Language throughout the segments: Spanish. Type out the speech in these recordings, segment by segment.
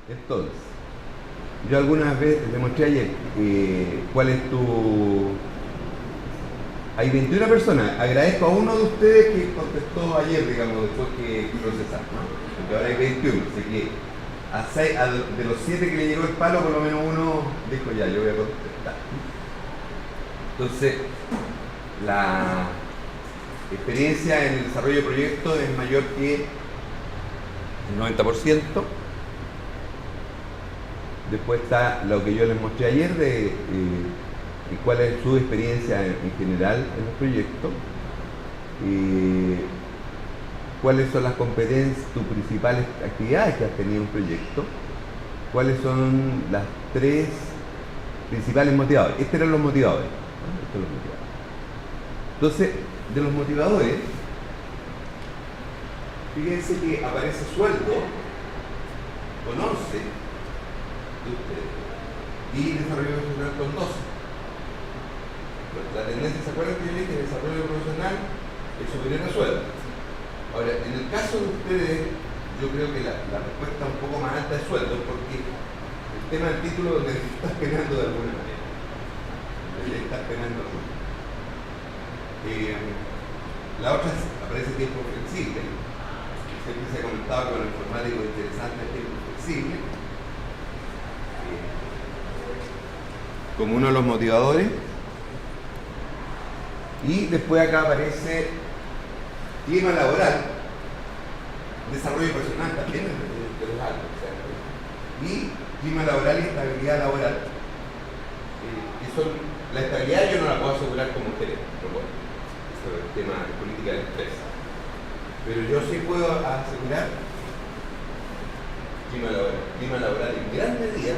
Entonces, yo algunas veces le mostré ayer cuál es tu... Hay 21 personas. Agradezco a uno de ustedes que contestó ayer, digamos, después que procesar, ¿no? Porque ahora hay 21, así que de los 7 que le llegó el palo, por lo menos uno dijo ya, yo voy a contestar. Entonces, la experiencia en el desarrollo de proyectos es mayor que el 90%. Después está lo que yo les mostré ayer de cuál es su experiencia en general en los proyectos, cuáles son las competencias, tus principales actividades que has tenido en un proyecto, cuáles son las 3 principales motivadores. Estos eran los motivadores, ¿no? Estos son los motivadores. Entonces, de los motivadores, fíjense que aparece sueldo con 11 de ustedes y desarrollo profesional con 12. La tendencia, ¿se acuerdan que yo dije? El desarrollo profesional es superior a sueldo. Ahora, en el caso de ustedes, yo creo que la respuesta un poco más alta es sueldo, porque el tema del título donde estás penando de alguna manera. Le estás penando a sueldo. La otra aparece tiempo flexible. Siempre se ha comentado con el informático interesante el tiempo flexible. Como uno de los motivadores. Y después acá aparece clima laboral, desarrollo personal también de los altos, ¿cierto? Y clima laboral y estabilidad laboral. Que son, la estabilidad yo no la puedo asegurar como gerente, pero bueno, eso es el tema de política de empresa. Pero yo sí puedo asegurar clima laboral en gran medida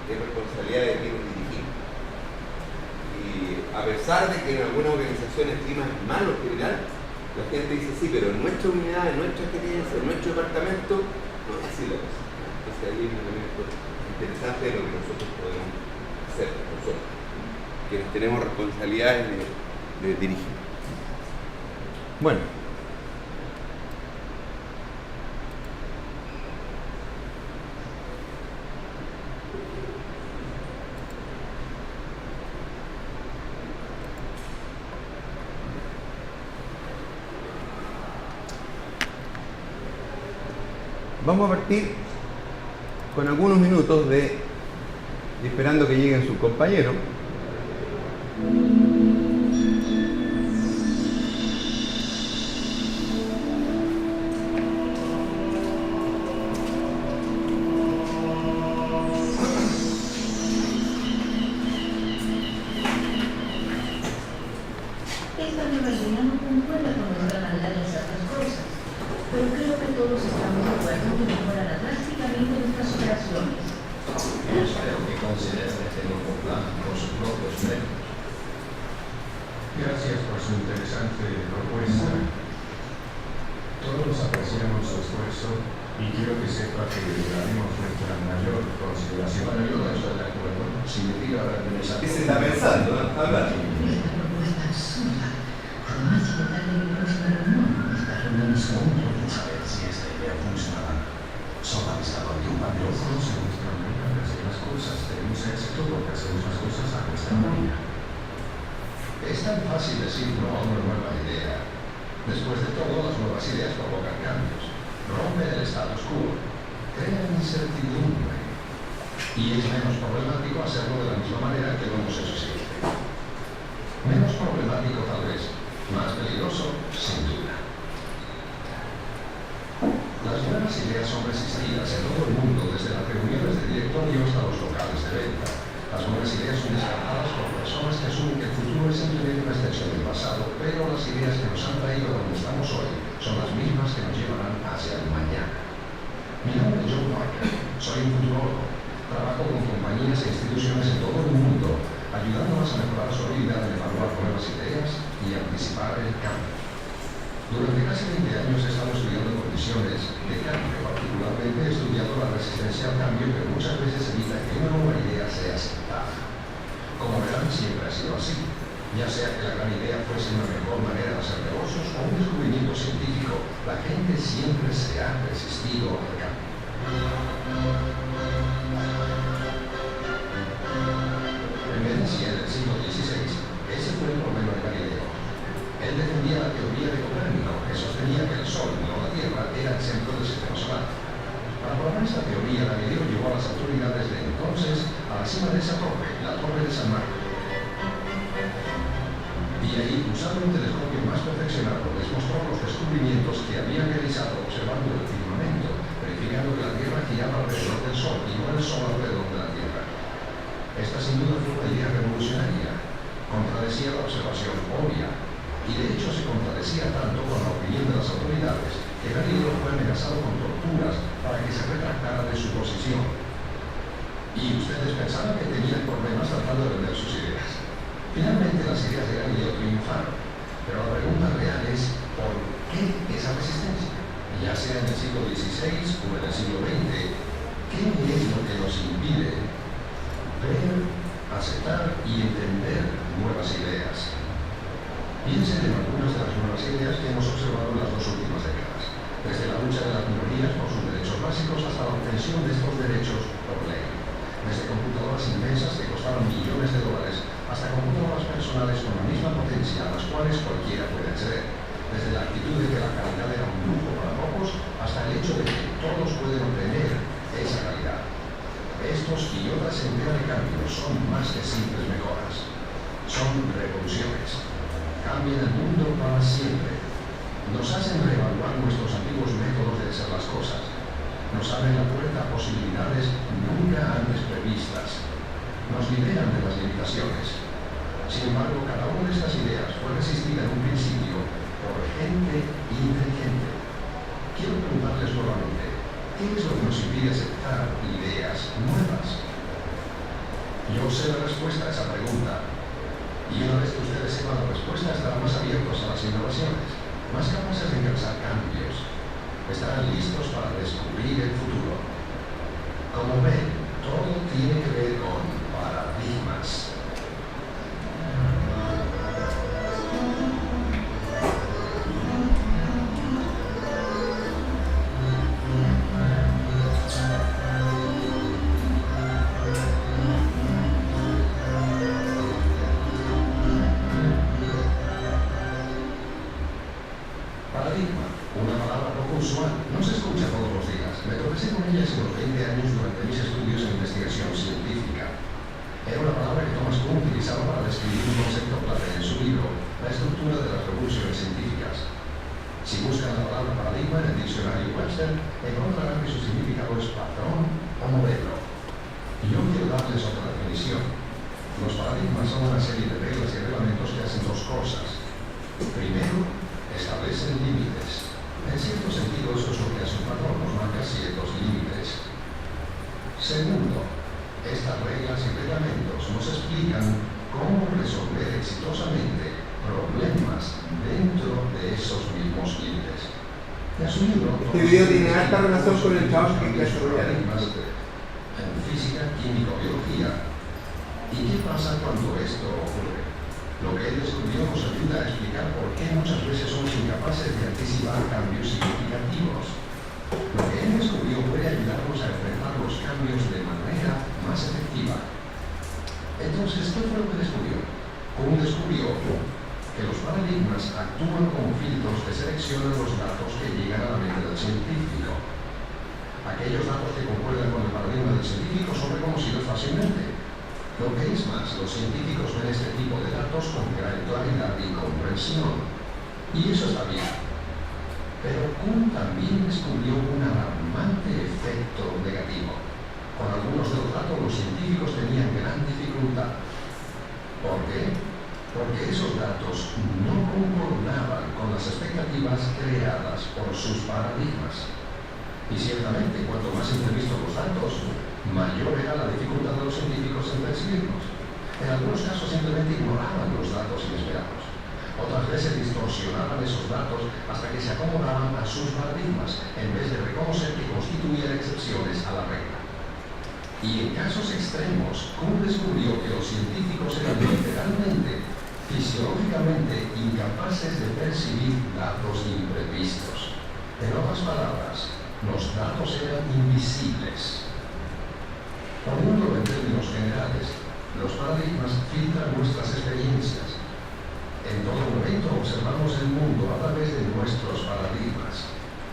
es responsabilidad de quienes dirigimos. Y a pesar de que en algunas organizaciones el clima es malo en general, la gente dice sí, pero en nuestra unidad, en nuestra gerencia, en nuestro departamento, no es así la cosa. Entonces ahí hay un elemento interesante de lo que nosotros podemos hacer, nosotros, quienes tenemos responsabilidades de dirigir. Bueno. Vamos a partir con algunos minutos de esperando que lleguen sus compañeros. Esta nueva línea no concuerda con nuestra manera de hacer las cosas, pero creo que todos estamos de acuerdo en que mejorará drásticamente nuestras operaciones. Yo espero que consideren este nuevo plan por sus propios medios. Gracias por su interesante propuesta. Todos apreciamos su esfuerzo y quiero que sepa que le daremos nuestra mayor consideración. Bueno, yo no estoy de acuerdo. Significa reorganizar. ¿Qué se está pensando? ¿No? Habla. Esta propuesta absurda. Además, si tratar de mi próxima reunión, estas reuniones son Quiero saber si esta idea funcionará. Solo avisado de un par de ojos. conocemos nuestra manera de hacer las cosas. Tenemos éxito porque hacemos las cosas a nuestra manera. Es tan fácil decir no a una nueva idea. Después de todo, las nuevas ideas provocan cambios. Rompen el status quo. Crean incertidumbre. Y es menos problemático hacerlo de la misma manera que lo hemos hecho siempre. Menos problemático tal vez. Más peligroso, sin duda. Las nuevas ideas son resistidas en todo el mundo, desde las reuniones de directorio hasta los locales de venta. Las buenas ideas son descartadas por personas que asumen que el futuro es simplemente una extensión del pasado, pero las ideas que nos han traído a donde estamos hoy son las mismas que nos llevarán hacia el mañana. Mi nombre es John Parker, soy un futurólogo. Trabajo con compañías e instituciones en todo el mundo, ayudándolas a mejorar su habilidad en evaluar nuevas ideas y anticipar el cambio. Durante casi 20 años he estado estudiando condiciones de cambio, particularmente he estudiado la resistencia al cambio que muchas veces evita que una nueva idea sea aceptada. Como verán, siempre ha sido así. Ya sea que la gran idea fuese una mejor manera de hacer negocios o un descubrimiento científico, la gente siempre se ha resistido al cambio. esta teoría Galileo llevó a las autoridades de entonces a la cima de esa torre, la Torre de San Marco. Y ahí, usando un telescopio más perfeccionado, les mostró los descubrimientos que habían realizado observando el firmamento, verificando que la Tierra giraba alrededor del Sol y no el Sol alrededor de la Tierra. Esta sin duda fue una idea revolucionaria. Contradecía la observación obvia, y de hecho se contradecía tanto con la opinión de las autoridades que Galileo fue amenazado con torturas para que se retractara de su posición. Y ustedes pensaban que tenían problemas tratando de vender sus ideas. Finalmente las ideas de Galileo triunfaron, pero la pregunta real es ¿por qué esa resistencia? Ya sea en el siglo XVI o en el siglo XX, ¿qué es lo que nos impide ver, aceptar y entender nuevas ideas? Piensen en algunas de las nuevas ideas que hemos observado en las 2 últimas décadas, desde la lucha de las minorías por sus derechos básicos hasta la obtención de estos derechos por ley, desde computadoras inmensas que costaban millones de dólares hasta computadoras personales con la misma potencia a las cuales cualquiera puede acceder, desde la actitud de que la calidad era un lujo para pocos hasta el hecho de que todos pueden obtener esa calidad. Estos y otras centenas de cambios son más que simples mejoras, son revoluciones. Cambian el mundo para siempre. Nos hacen reevaluar nuestros antiguos métodos de hacer las cosas. Nos abren la puerta a posibilidades nunca antes previstas. Nos liberan de las limitaciones. Sin embargo, cada una de estas ideas fue resistida en un principio por gente inteligente. Quiero preguntarles nuevamente, ¿qué es lo que nos impide aceptar ideas nuevas? Yo sé la respuesta a esa pregunta. Y una vez que ustedes sepan la respuesta, estarán más abiertos a las innovaciones, más capaces de causar cambios, estarán listos para descubrir el futuro. Como ven, todo tiene que ver con paradigmas. Paradigma, una palabra poco usual, no se escucha todos los días. Me tropecé con ella hace unos 20 años durante mis estudios en investigación científica. Era una palabra que Thomas Kuhn utilizaba para describir un concepto clave en su libro, La estructura de las revoluciones científicas. Si buscan la palabra paradigma en el diccionario Webster, encontrarán que su significado es patrón o modelo. Y yo quiero darles otra definición. Los paradigmas son una serie de reglas y reglamentos que hacen 2 cosas. Primero, establecen límites. En cierto sentido, eso es lo que hace un patrón, nos marca ciertos límites. Segundo, estas reglas y reglamentos nos explican cómo resolver exitosamente problemas dentro de esos mismos límites. Este video tiene alta relación con el trabajo que hay que desarrollar. En física, química o biología. ¿Y qué pasa cuando esto ocurre? Lo que él descubrió nos ayuda a explicar por qué muchas veces somos incapaces de anticipar cambios significativos. Lo que él descubrió puede ayudarnos a enfrentar los cambios de manera más efectiva. Entonces, ¿qué fue lo que descubrió? Kuhn descubrió que los paradigmas actúan como filtros que seleccionan los datos que llegan a la mente del científico. Aquellos datos que concuerdan con el paradigma del científico son reconocidos fácilmente. Lo que es más, los científicos ven este tipo de datos con gran claridad y comprensión. Y eso está bien. Pero Kuhn también descubrió un alarmante efecto negativo. Con algunos de los datos los científicos tenían gran dificultad. ¿Por qué? Porque esos datos no concordaban con las expectativas creadas por sus paradigmas. Y ciertamente, cuanto más imprevistos los datos, mayor era la dificultad de los científicos en percibirlos. En algunos casos simplemente ignoraban los datos inesperados. Otras veces distorsionaban esos datos hasta que se acomodaban a sus paradigmas, en vez de reconocer que constituían excepciones a la regla. Y en casos extremos, Kuhn descubrió que los científicos eran literalmente, fisiológicamente incapaces de percibir datos imprevistos. En otras palabras, los datos eran invisibles. Poniéndolo en términos generales, los paradigmas filtran nuestras experiencias. En todo momento observamos el mundo a través de nuestros paradigmas.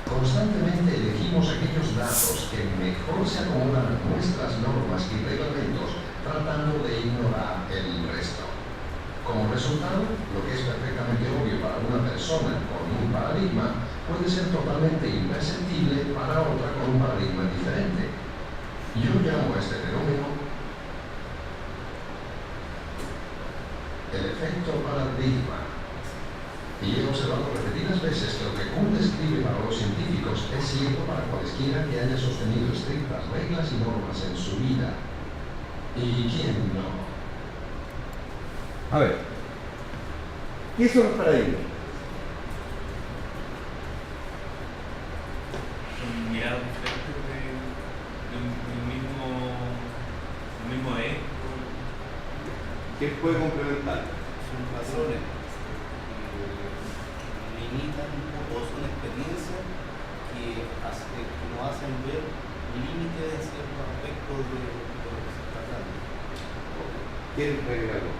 Constantemente elegimos aquellos datos que mejor se acomodan a nuestras normas y reglamentos, tratando de ignorar el resto. Como resultado, lo que es perfectamente obvio para una persona con un paradigma puede ser totalmente imperceptible para otra con un paradigma diferente. Yo llamo a este fenómeno el efecto paradigma. Y he observado repetidas veces que lo que Kuhn describe para los científicos es cierto para cualesquiera que haya sostenido estrictas reglas y normas en su vida. ¿Y quién no? A ver, ¿qué son los paradigmas? Son miradas diferentes del mismo eje. ¿Qué puede complementar? Son patrones que limitan un poco, son experiencias que nos hacen ver límites en ciertos aspectos de lo que se está hablando. ¿Quién regla algo?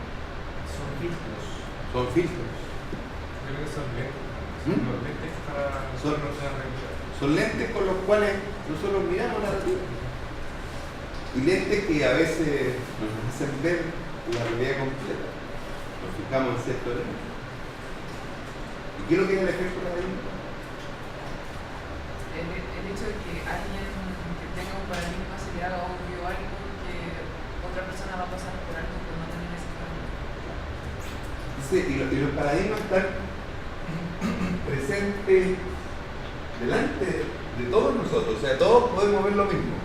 Son filtros. Son filtros. Creo que son lentes. ¿Mm? Los lentes para Son- no sea regular. Son lentes con los cuales nosotros miramos la realidad. Y lentes que a veces nos hacen ver la realidad completa. Nos fijamos en ciertos elementos. ¿Y qué es lo que es el efecto paradigma? El hecho de que alguien que tenga un paradigma se le haga obvio algo que otra persona va a pasar por algo que no tiene ese paradigma. Dice, y los paradigmas están presentes delante de todos nosotros, o sea, todos podemos ver lo mismo,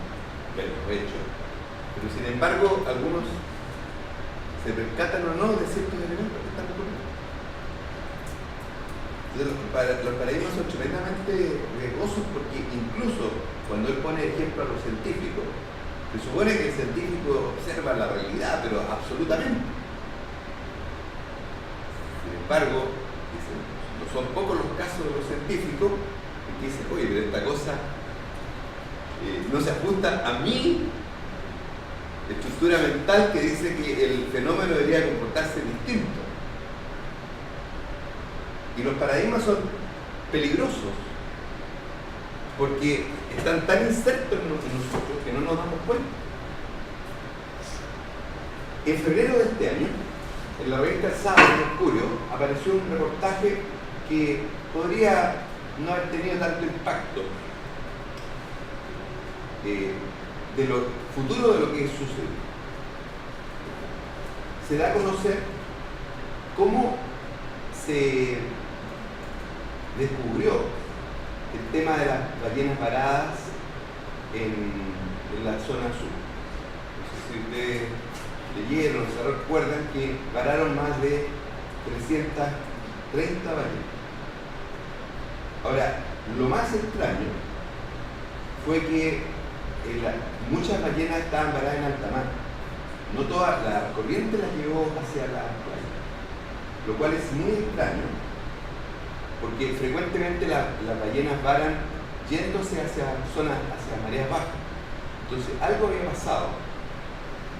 bueno, hecho, pero sin embargo algunos se percatan o no de ciertos elementos que están ocurriendo. Entonces, los paradigmas son tremendamente riesgosos porque incluso cuando él pone ejemplo a los científicos, se supone que el científico observa la realidad, pero absolutamente. Sin embargo, dicen, no son pocos los casos de los científicos en que dicen, oye, pero esta cosa no se ajusta a mi estructura mental que dice que el fenómeno debería comportarse distinto. Y los paradigmas son peligrosos porque están tan insertos en nosotros que no nos damos cuenta. En febrero de este año, en la revista Sábado Mercurio, apareció un reportaje que podría no haber tenido tanto impacto de lo futuro de lo que sucedió. Se da a conocer cómo se descubrió el tema de las ballenas varadas en la zona sur. No sé si ustedes leyeron o se recuerdan que vararon más de 330 ballenas. Ahora, lo más extraño fue que muchas ballenas estaban varadas en alta mar. No toda la corriente las llevó hacia la playa, lo cual es muy extraño porque frecuentemente las ballenas varan yéndose hacia zonas, hacia mareas bajas. Entonces algo había pasado,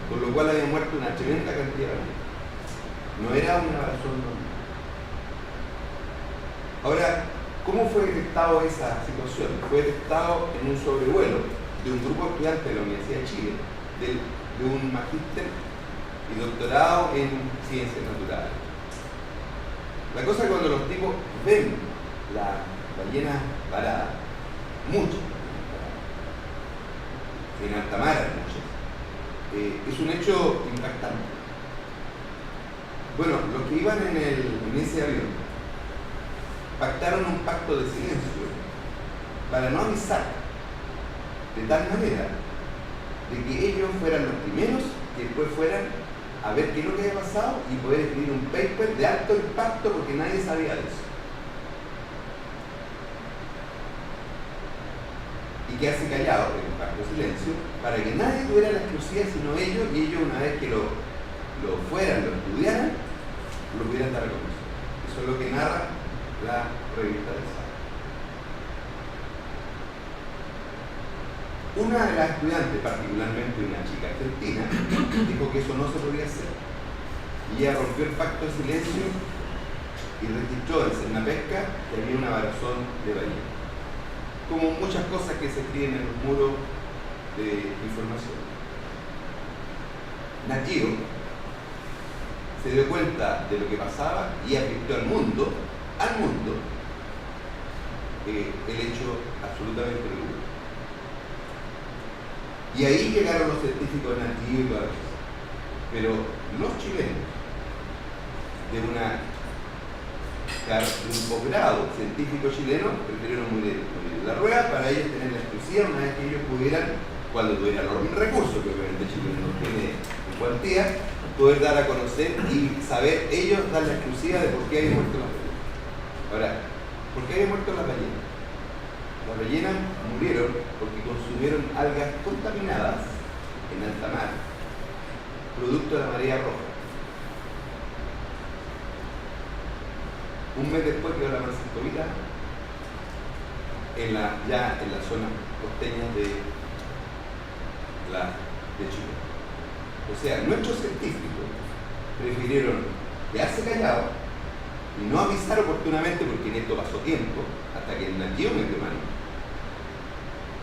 por lo cual había muerto una tremenda cantidad de ballenas. No era una razón normal. Ahora, ¿cómo fue detectado esa situación? Fue detectado en un sobrevuelo de un grupo de estudiantes de la Universidad de Chile, de un magíster y doctorado en ciencias naturales. La cosa es cuando los tipos ven la ballena varada, muchas, en alta mar hay muchas, es un hecho impactante. Bueno, los que iban en ese avión pactaron un pacto de silencio para no avisar, de tal manera de que ellos fueran los primeros que después fueran a ver qué es lo que había pasado y poder escribir un paper de alto impacto porque nadie sabía de eso. Y quedarse callado en un pacto de silencio para que nadie tuviera la exclusiva sino ellos, y ellos una vez que lo fueran, lo estudiaran, lo pudieran dar a conocer. Eso es lo que narra la revista de Sábado. Una de las estudiantes, particularmente una chica argentina, dijo que eso no se podía hacer. Y ella rompió el pacto de silencio y registró en Cernapesca que había una varazón de ballena. como muchas cosas que se escriben en los muros de información. Nat Geo se dio cuenta de lo que pasaba y advirtió al mundo, el hecho absolutamente regular. Y ahí llegaron los científicos de Nat Geo y todas las cosas. Pero los chilenos, de un posgrado científico chileno, prefirieron morir la rueda para ellos tener la exclusiva una vez que ellos pudieran, cuando tuvieran los recursos que obviamente Chile no tiene en cuantía, poder dar a conocer y saber ellos dar la exclusiva de por qué habían muerto las ballenas. Ahora, ¿por qué habían muerto las ballenas? Las ballenas murieron porque consumieron algas contaminadas en alta mar, producto de la marea roja. Un mes después quedó la Francisco Vila ya en las zonas costeñas de Chile. O sea, nuestros científicos prefirieron quedarse callados y no avisar oportunamente, porque en esto pasó tiempo, hasta que el Nat Geo metió mano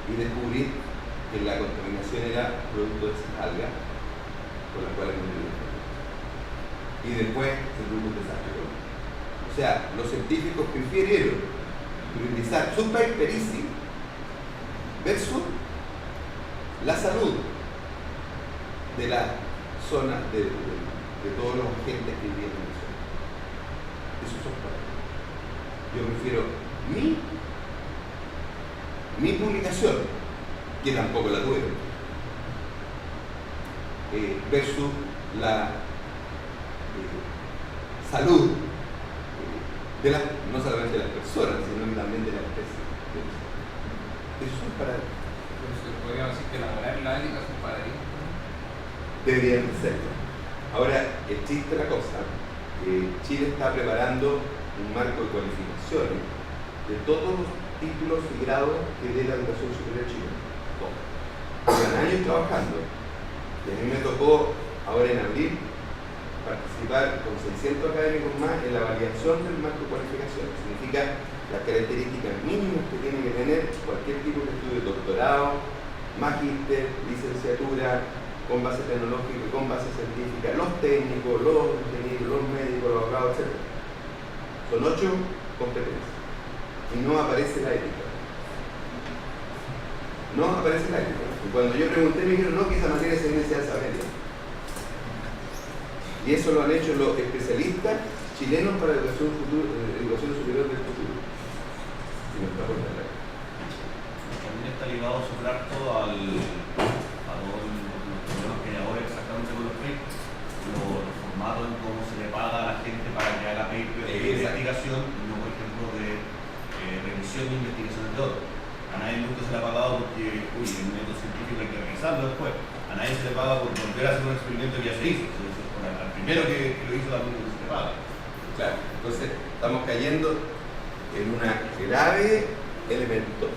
y descubrir que la contaminación era producto de esas algas con las cuales murieron. Y después se produjo un desastre. O sea, los científicos prefirieron priorizar su pericia versus la salud de la zona, de todos los agentes que vivían en la zona. Esos son palabras. Yo prefiero mi publicación, que tampoco la tuve, versus la salud no solamente de las personas, sino también de la especie. Esos son palabras. Entonces, podríamos decir que la moral y la ética son paradigmas. Deberían serlo. Ahora, el chiste de la cosa, Chile está preparando un marco de cualificaciones de todos los títulos y grados que dé la educación superior chilena. Llevan años trabajando, y a mí me tocó ahora en abril participar con 600 académicos más en la validación del marco de cualificación. Significa las características mínimas que tiene que tener cualquier tipo de estudio, doctorado, magíster, licenciatura, con base tecnológica, con base científica, los técnicos, los ingenieros, los médicos, los abogados, etc. Son 8 competencias. Y no aparece la ética. No aparece la ética. Y cuando yo pregunté, me dijeron, no, que esa materia se debe enseñanza media. Y eso lo han hecho los especialistas chilenos para educación superior del futuro. Y no está por la. También está ligado a superar todo a todos los problemas que hay ahora exactamente con los papers, los formatos en cómo se le paga a la gente para que haga paper de investigación, y no por ejemplo de revisión de investigaciones de otros. A nadie nunca se le ha pagado porque, el método científico hay que revisarlo después. A nadie se le paga por volver a hacer un experimento que ya se hizo. Al primero que lo hizo la misma se le paga. Claro, entonces estamos cayendo en un grave elemento.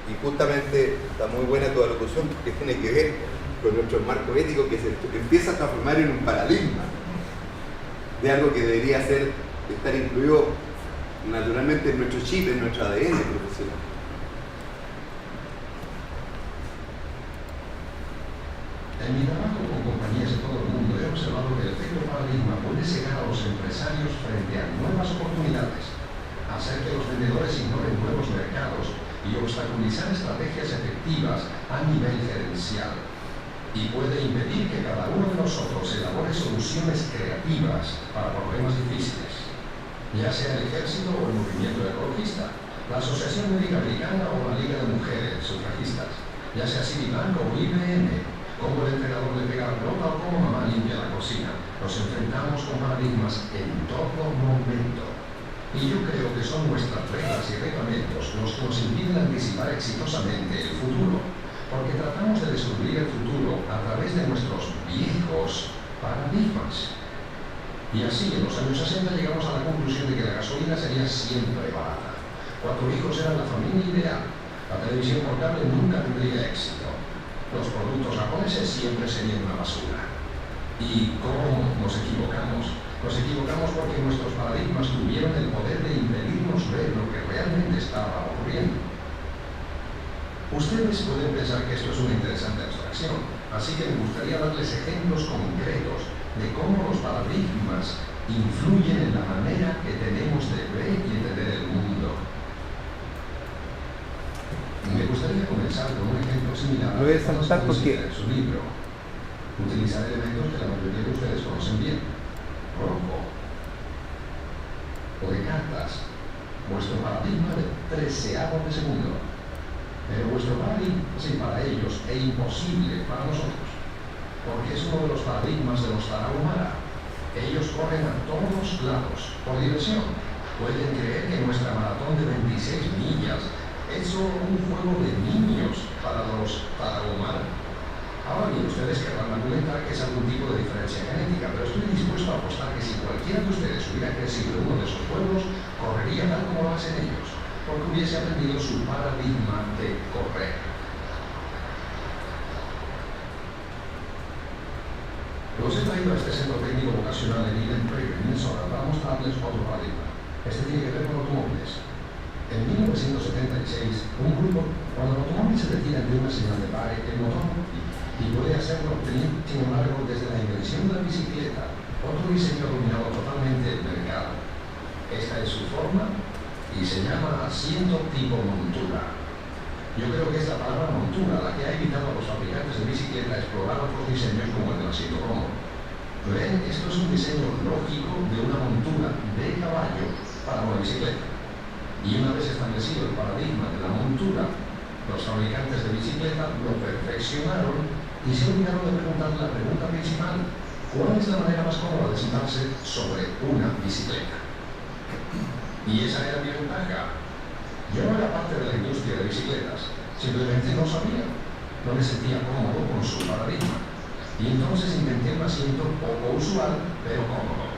Y justamente está muy buena tu alocución porque tiene que ver con nuestro marco ético que se empieza a transformar en un paradigma de algo que debería estar incluido naturalmente en nuestro chip, en nuestro ADN profesional. En mi trabajo con compañías de todo el mundo he observado que el efecto paradigma puede cegar a los empresarios frente a nuevas oportunidades, hacer que los vendedores ignoren nuevos mercados y obstaculizar estrategias efectivas a nivel gerencial. Y puede impedir que cada uno de nosotros elabore soluciones creativas para problemas difíciles, ya sea el ejército o el movimiento ecologista, la Asociación Médica Americana o la Liga de Mujeres Sufragistas, ya sea Citibank o IBM, como el entrenador de pegar pelota o como mamá limpia la cocina. Nos enfrentamos con paradigmas en todo momento. Y yo creo que son nuestras reglas y reglamentos los que nos impiden anticipar exitosamente el futuro, porque tratamos de descubrir el futuro a través de nuestros viejos paradigmas. Y así, en los años 60 llegamos a la conclusión de que la gasolina sería siempre barata. 4 hijos eran la familia ideal. La televisión por cable nunca tendría éxito. Los productos japoneses siempre serían una basura. ¿Y cómo nos equivocamos? Nos equivocamos porque nuestros paradigmas tuvieron el poder de impedirnos ver lo que realmente estaba ocurriendo. Ustedes pueden pensar que esto es una interesante abstracción, así que me gustaría darles ejemplos concretos de cómo los paradigmas influyen en la manera que tenemos de ver y entender el mundo. Me gustaría comenzar con un ejemplo similar Lo voy a saltar porque en su libro. Utilizar elementos que la mayoría de ustedes conocen bien. Rojo. O de cartas. Vuestro paradigma de 13avo de segundo. Pero vuestro paradigma, sí, para ellos, es imposible para nosotros. Porque es uno de los paradigmas de los Tarahumara. Ellos corren a todos lados, por diversión. Pueden creer que nuestra maratón de 26 millas es solo un juego de niños para los Tarahumara. Ahora bien, ustedes querrán argumentar que es algún tipo de diferencia genética, pero estoy dispuesto a apostar que si cualquiera de ustedes hubiera crecido en uno de esos pueblos, correría tal como lo hacen ellos, porque hubiese aprendido su paradigma de correr. Los he traído a este centro técnico vocacional en Eden Prairie, Minnesota, para mostrarles otro paradigma. Este tiene que ver con automóviles. En 1976, un grupo, cuando el automóvil se detiene ante una señal de pare, el motor, y puede hacerlo, sin embargo, desde la invención de la bicicleta, otro diseño ha dominado totalmente el mercado. Esta es su forma y se llama asiento tipo montura. Yo creo que es la palabra montura la que ha evitado a los fabricantes de bicicleta explorar otros diseños como el del asiento cómodo. ¿Ven? Esto es un diseño lógico de una montura de caballo para una bicicleta. Y una vez establecido el paradigma de la montura, los fabricantes de bicicleta lo perfeccionaron y se olvidaron de preguntar la pregunta principal: ¿cuál es la manera más cómoda de sentarse sobre una bicicleta? Y esa era mi ventaja. Yo no era parte de la industria de bicicletas, simplemente no sabía, no me sentía cómodo con su paradigma. Y entonces inventé un asiento poco usual, pero cómodo.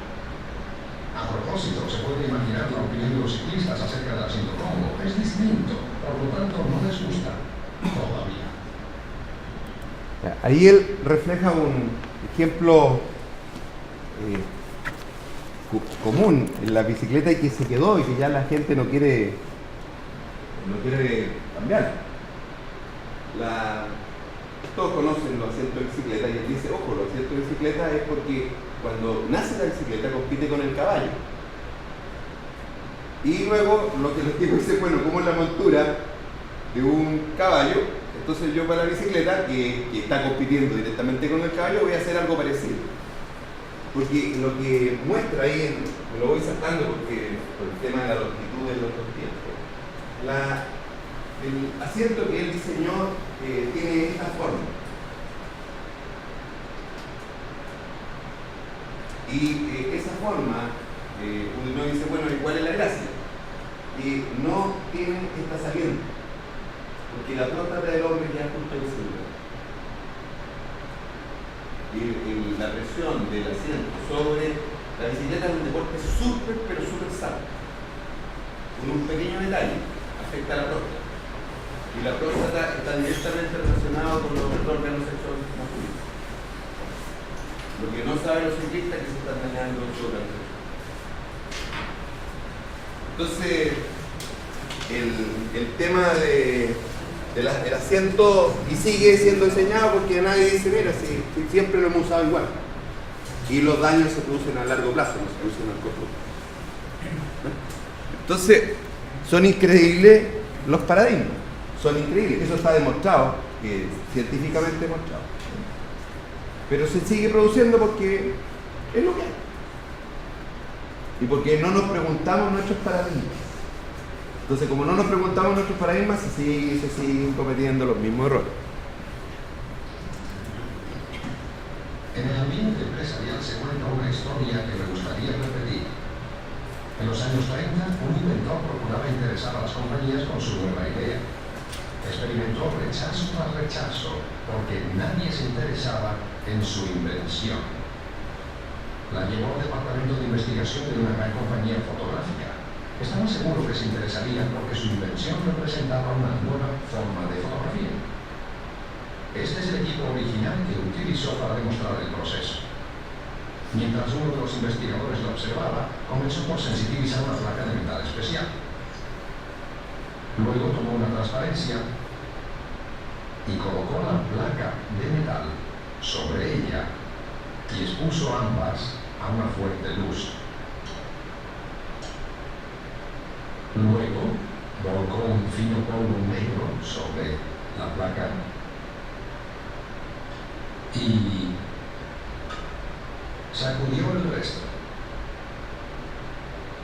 A propósito, se puede imaginar la opinión de los ciclistas acerca del asiento cómodo. Es distinto, por lo tanto no les gusta todavía. Ahí él refleja un ejemplo común en la bicicleta y que se quedó y que ya la gente no quiere cambiar. Todos conocen los asientos de bicicleta y él dice, ojo, los asientos de bicicleta es porque cuando nace la bicicleta compite con el caballo. Y luego lo que los tipos dicen, bueno, como es la montura de un caballo, entonces yo para la bicicleta, que está compitiendo directamente con el caballo, voy a hacer algo parecido. Porque lo que muestra ahí, me lo voy saltando porque por el tema de la longitud de los dos tiempos, el asiento que él diseñó tiene esta forma. Y esa forma, uno dice, bueno, ¿y cuál es la gracia? No tiene esta saliente, porque la próstata del hombre ya justo en ese lugar. Y la presión del asiento sobre la bicicleta es un deporte súper, pero súper sano. Con un pequeño detalle, afecta a la próstata. Y la próstata está directamente relacionada con los órganos sexuales masculinos. Lo que no saben los ciclistas es que se están dañando los órganos sexuales. Entonces, el tema del asiento y sigue siendo diseñado porque nadie dice, mira, si siempre lo hemos usado igual. Y los daños se producen a largo plazo, no se producen a corto plazo. Entonces, son increíbles los paradigmas. Son increíbles. Eso está demostrado, científicamente demostrado. Pero se sigue produciendo porque es lo que hay. Y porque no nos preguntamos nuestros paradigmas. Entonces, como no nos preguntamos nuestros paradigmas, se siguen cometiendo los mismos errores. En el ambiente empresarial se cuenta una historia que me gustaría repetir. En los años 30, un inventor procuraba interesar a las compañías con su nueva idea. Experimentó rechazo tras rechazo porque nadie se interesaba en su invención. La llevó al departamento de investigación de una gran compañía fotográfica. Estaba seguro que se interesarían porque su invención representaba una nueva forma de fotografía. Este es el equipo original que utilizó para demostrar el proceso. Mientras uno de los investigadores lo observaba, comenzó por sensitivizar una placa de metal especial. Luego tomó una transparencia, y colocó la placa de metal sobre ella y expuso ambas a una fuerte luz. Luego volcó un fino polvo negro sobre la placa y sacudió el resto.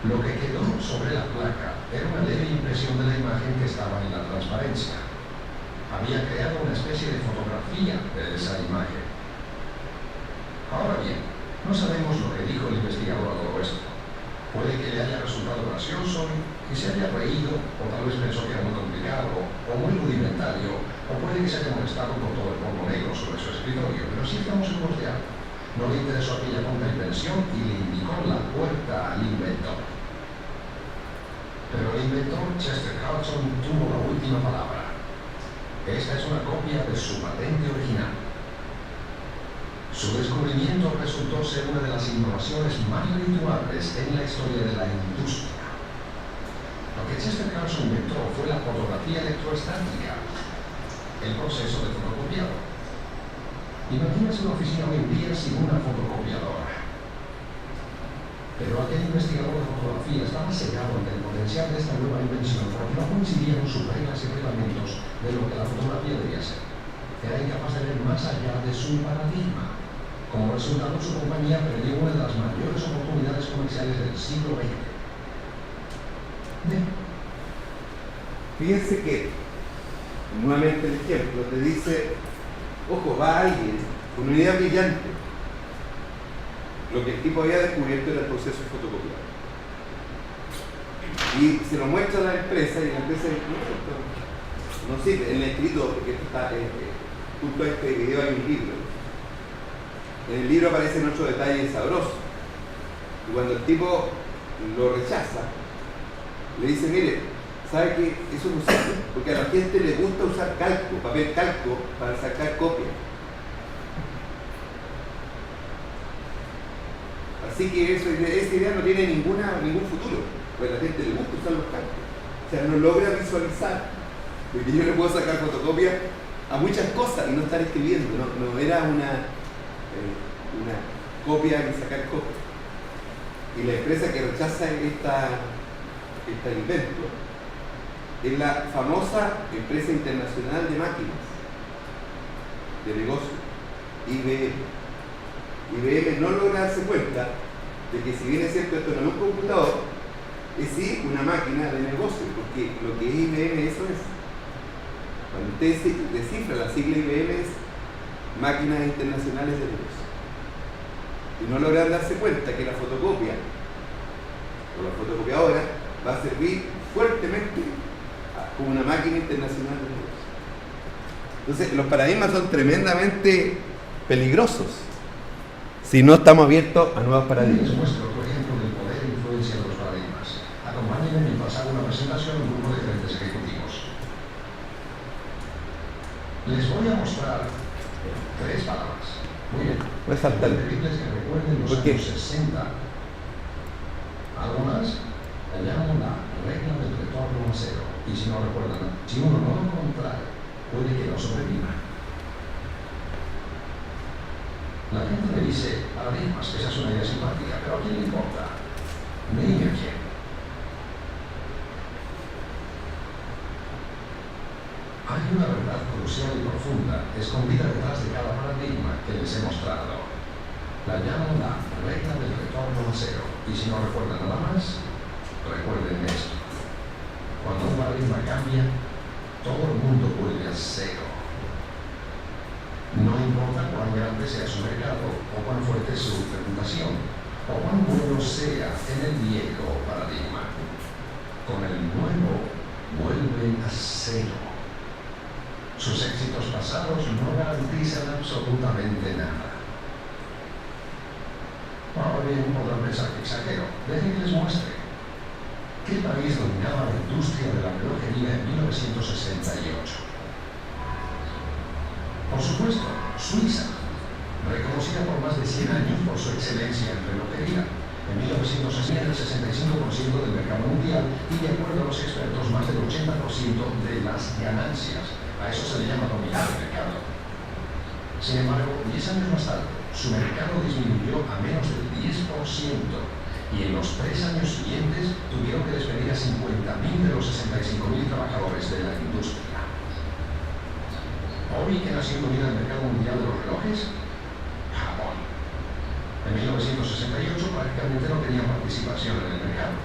Lo que quedó sobre la placa era una leve impresión de la imagen que estaba en la transparencia. Había creado una especie de fotografía de esa imagen. Ahora bien, no sabemos lo que dijo el investigador a todo esto. Puede que le haya resultado gracioso y se haya reído, o tal vez pensó que era muy complicado, o muy rudimentario, o puede que se haya molestado con todo el polvo negro sobre su escritorio, pero sí estamos seguros de algo. No le interesó aquella tonta invención y le indicó la puerta al inventor. Pero el inventor Chester Carlson tuvo la última palabra. Esta es una copia de su patente original. Su descubrimiento resultó ser una de las innovaciones más redituables en la historia de la industria. Lo que Chester Carlson inventó fue la fotografía electroestática, el proceso de fotocopiado. Imagínese una oficina hoy en día sin una fotocopiadora. Pero aquel investigador de fotografía estaba cegado ante el potencial de esta nueva invención porque no coincidían sus reglas y reglamentos de lo que la fotografía debía ser. Era incapaz de ver más allá de su paradigma. Como resultado, su compañía perdió una de las mayores oportunidades comerciales del siglo XX. Fíjense que, nuevamente el ejemplo, te dice, ojo, va alguien con una idea brillante. Lo que el tipo había descubierto era el proceso de fotocopiado. Y se lo muestra a la empresa y la empresa dice, no sirve, en el escrito, porque esto está, junto a este video hay un libro. En el libro aparecen 8 detalles sabrosos. Y cuando el tipo lo rechaza, le dice, mire, ¿sabe que eso no sirve? Porque a la gente le gusta usar calco, papel calco, para sacar copias. Así que esa idea no tiene ningún futuro, porque a la gente le gusta usar los calcos. O sea, no logra visualizar, porque yo le puedo sacar fotocopia a muchas cosas y no estar escribiendo, no era una copia ni sacar copia. Y la empresa que rechaza este invento es la famosa empresa internacional de máquinas de negocio, IBM. IBM no logra darse cuenta de que, si bien es cierto esto no es un computador, es sí una máquina de negocio, porque lo que es IBM eso es. Cuando usted descifra la sigla IBM es Máquinas Internacionales de Negocio. Y no logran darse cuenta que la fotocopia o la fotocopiadora va a servir fuertemente como una máquina internacional de negocio. Entonces, los paradigmas son tremendamente peligrosos si no estamos abiertos a nuevos paradigmas. Les muestro otro ejemplo del poder e influencia de los paradigmas. Acompáñenme mientras hago una presentación a un grupo de gerentes ejecutivos. Les voy a mostrar 3 palabras. Muy bien. Voy a saltar. Pedirles que recuerden los años 60. ¿Algo más? Le llamo la regla del retorno a cero. Y si no recuerdan, si uno no lo contrae, puede que no sobreviva. La gente me dice, paradigmas, que esa es una idea simpática, pero ¿a quién le importa? Dime a quién. Hay una verdad crucial y profunda escondida detrás de cada paradigma que les he mostrado. La llamo la regla del retorno a cero. Y si no recuerdan nada más, recuerden esto. Cuando un paradigma cambia, todo el mundo vuelve a cero. No importa cuán grande sea su mercado, o cuán fuerte su reputación, o cuán bueno sea en el viejo paradigma. Con el nuevo, vuelven a cero. Sus éxitos pasados no garantizan absolutamente nada. Ahora bien, podrán pensar que exagero. Dejen que les muestre. ¿Qué país dominaba la industria de la relojería en 1968? Por supuesto, Suiza, reconocida por más de 100 años por su excelencia en relojería. En 1960 el 65% del mercado mundial y, de acuerdo a los expertos, más del 80% de las ganancias. A eso se le llama dominar el mercado. Sin embargo, 10 años más tarde, su mercado disminuyó a menos del 10% y en los 3 años siguientes tuvieron que despedir a 50.000 de los 65.000 trabajadores de la industria. Hoy, ¿qué nación domina el mercado mundial de los relojes? Japón. En 1968 prácticamente no tenían participación en el mercado.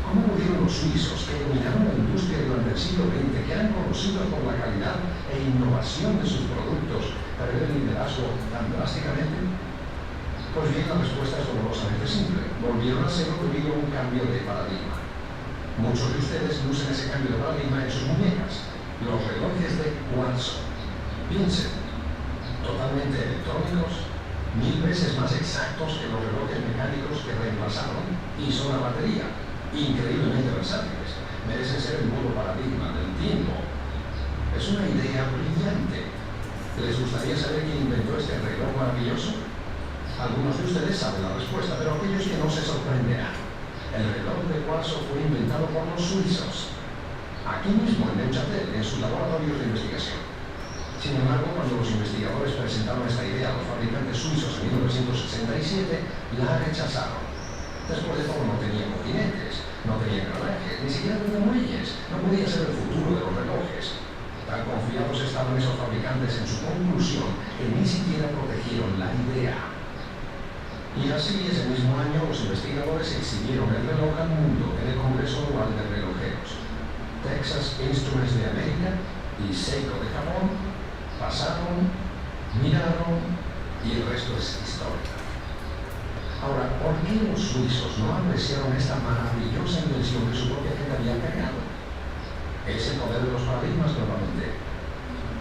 ¿Cómo pudieron los suizos, que dominaron la industria durante el siglo XX, que eran conocidos por la calidad e innovación de sus productos, perder el liderazgo tan drásticamente? Pues bien, la respuesta es dolorosamente simple. Volvieron a serlo debido a un cambio de paradigma. Muchos de ustedes lucen ese cambio de paradigma en sus muñecas, los relojes de cuarzo. Piensen, totalmente electrónicos, 1000 veces más exactos que los relojes mecánicos que reemplazaron, y son a batería, increíblemente versátiles, merecen ser el nuevo paradigma del tiempo. Es una idea brillante. ¿Les gustaría saber quién inventó este reloj maravilloso? Algunos de ustedes saben la respuesta, pero aquellos que no se sorprenderán. El reloj de cuarzo fue inventado por los suizos, aquí mismo en Neuchâtel, en sus laboratorios de investigación. Sin embargo, cuando los investigadores presentaron esta idea a los fabricantes suizos en 1967, la rechazaron. Después de todo, no tenían mojinetes, no tenían engranajes, ni siquiera tenían muelles, no podía ser el futuro de los relojes. Tan confiados estaban esos fabricantes en su conclusión que ni siquiera protegieron la idea. Y así, ese mismo año, los investigadores exhibieron el reloj al mundo en el Congreso Anual de Relojeros. Texas Instruments de América y Seiko de Japón pasaron, miraron y el resto es historia. Ahora, ¿por qué los suizos no apreciaron esta maravillosa invención que su propia gente había creado? Es el poder de los paradigmas nuevamente.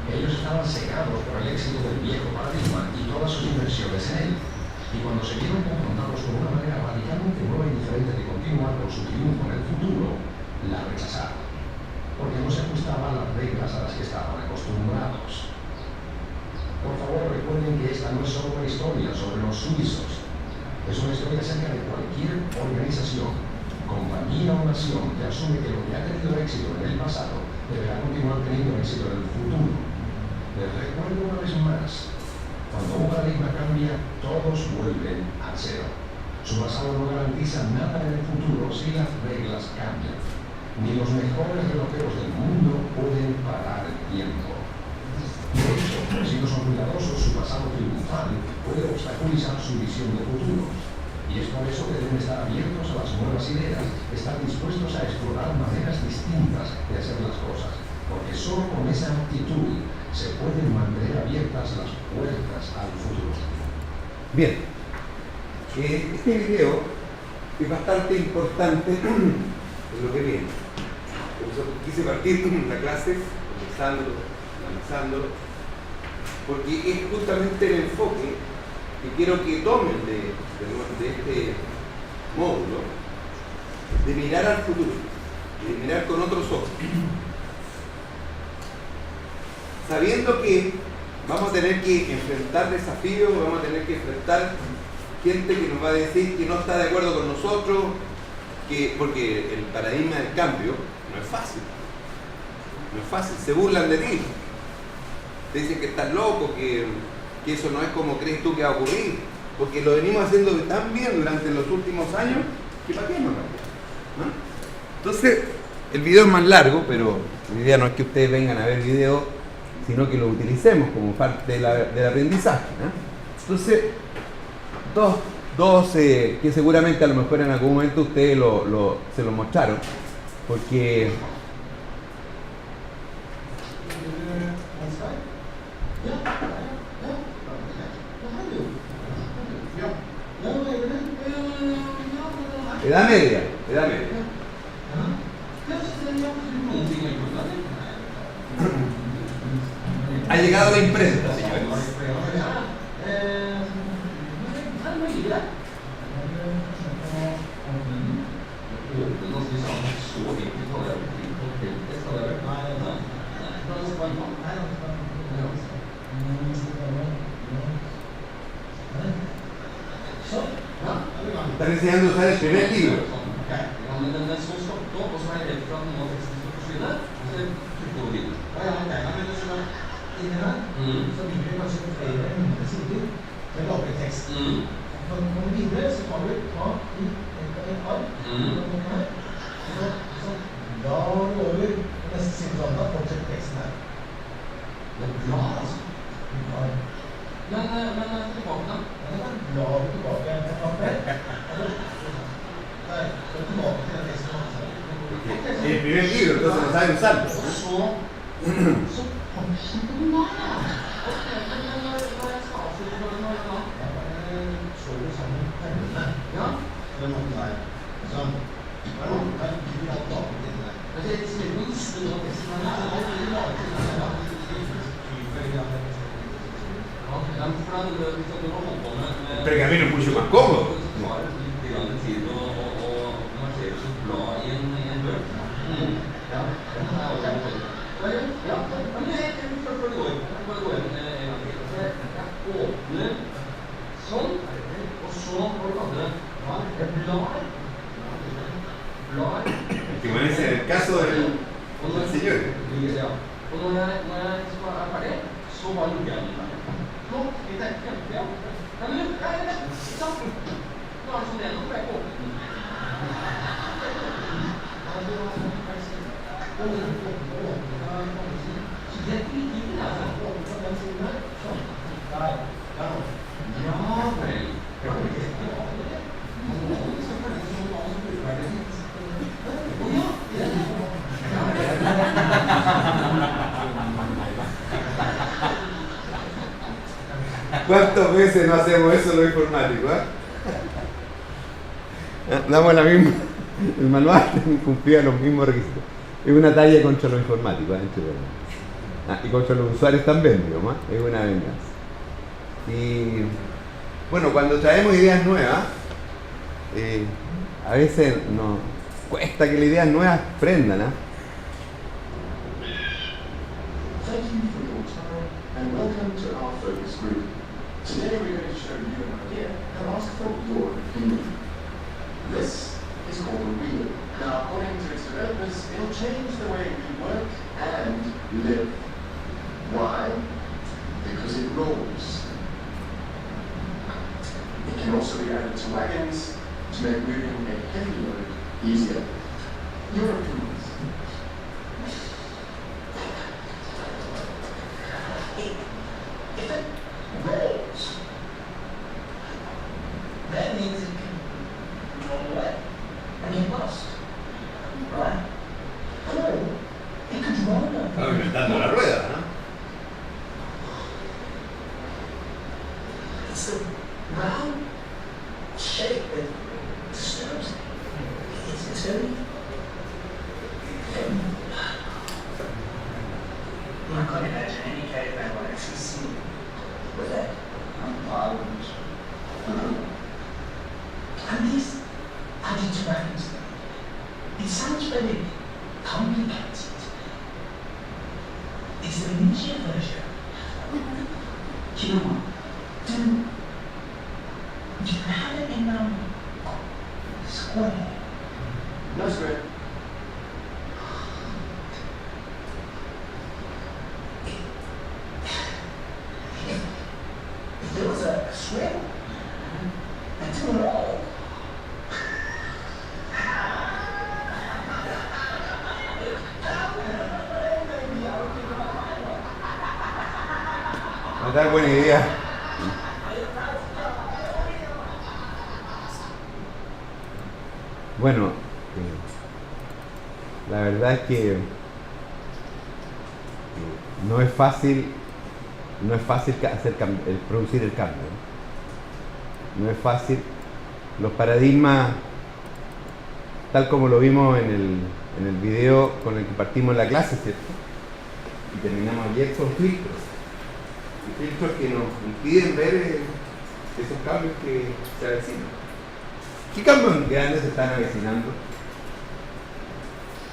Ellos estaban cegados por el éxito del viejo paradigma y todas sus inversiones en él. Y cuando se vieron confrontados con una manera radicalmente nueva y diferente de continuar con su triunfo en el futuro, la rechazaron. Porque no se ajustaba a las reglas a las que estaban acostumbrados. Por favor, recuerden que esta no es solo una historia sobre los suizos. Es una historia acerca de cualquier organización, compañía o nación que asume que lo que ha tenido éxito en el pasado deberá continuar teniendo éxito en el futuro. Les recuerdo una vez más, cuando un paradigma cambia, todos vuelven a cero. Su pasado no garantiza nada en el futuro si las reglas cambian. Ni los mejores relojeros del mundo pueden parar el tiempo. De hecho, siendo son cuidadosos, su pasado triunfal puede obstaculizar su visión de futuro. Y es por eso que deben estar abiertos a las nuevas ideas, estar dispuestos a explorar maneras distintas de hacer las cosas. Porque solo con esa actitud se pueden mantener abiertas las puertas al futuro. Bien, este video es bastante importante en lo que viene. Por eso quise partir la clase analizándolo, porque es justamente el enfoque que quiero que tomen de este módulo, de mirar al futuro, de mirar con otros ojos. Sabiendo que vamos a tener que enfrentar desafíos, vamos a tener que enfrentar gente que nos va a decir que no está de acuerdo con nosotros, porque el paradigma del cambio no es fácil. No es fácil, se burlan de ti. Te dicen que estás loco, que eso no es como crees tú que va a ocurrir, porque lo venimos haciendo tan bien durante los últimos años que para qué no cambiar, ¿no? Entonces, el video es más largo, pero la idea no es que ustedes vengan a ver video, sino que lo utilicemos como parte del aprendizaje, ¿no? Entonces, dos que seguramente a lo mejor en algún momento ustedes se lo mostraron, porque edad media. Ha llegado la imprenta, señores. Están enseñando a usar el primer libro. sidene, så vil du kanskje flere 100 sider med lagret tekst. Når du kommer videre, så tar du ta i en ark, så blar du over neste side sånn, da fortsetter teksten her. Det er bra, altså. Men tilbake da? Ja, blar du tilbake. Nei, så tilbake til den teksten. El primer libro, entonces no sabe usarlo. Så fortsetter du da, ja. Slår du sammen pennene? Ja. Det er noen der. Sånn. Det er noen der. Du vil ha dagen din der. Men det er ikke noe visste nå. Det er ikke noe laget til det. El pergamino es mucho más cómodo. Que parece el caso del señor. ¿Cuántas veces no hacemos eso los informáticos? Damos la misma, el manual cumplía los mismos requisitos. Es una talla contra los informáticos, y contra los usuarios también, digamos, es una venganza. Y bueno, cuando traemos ideas nuevas, a veces nos cuesta que las ideas nuevas prendan, ¿eh? Thank you for your time and welcome to our focus group. Today we're going to show you an idea and ask for your opinion. This is called a wheel. Now, according to its developers, it'll change the way we work and live. Why? Because it rolls. It can also be added to wagons to make moving a heavy load easier. Your opinions? If it rolls, that means it can roll away and get lost. Right? Or it could roll up. Estamos inventando la rueda, ¿no? It's the round shape that disturbs me. It's very... I can't imagine any caveman would actually see with that. I wouldn't. And these added wagons, it sounds very complicated. It's the miniature version. You know what? Do you have it in square? No square. If there was a square, and to it all. Me da buena idea. Bueno, la verdad es que no es fácil hacer producir el cambio. No es fácil. Los paradigmas, tal como lo vimos en el video con el que partimos la clase, ¿cierto? Y terminamos ayer, son filtros. Y filtros que nos impiden ver esos cambios que se avecinan. ¿Qué cambios grandes se están avecinando?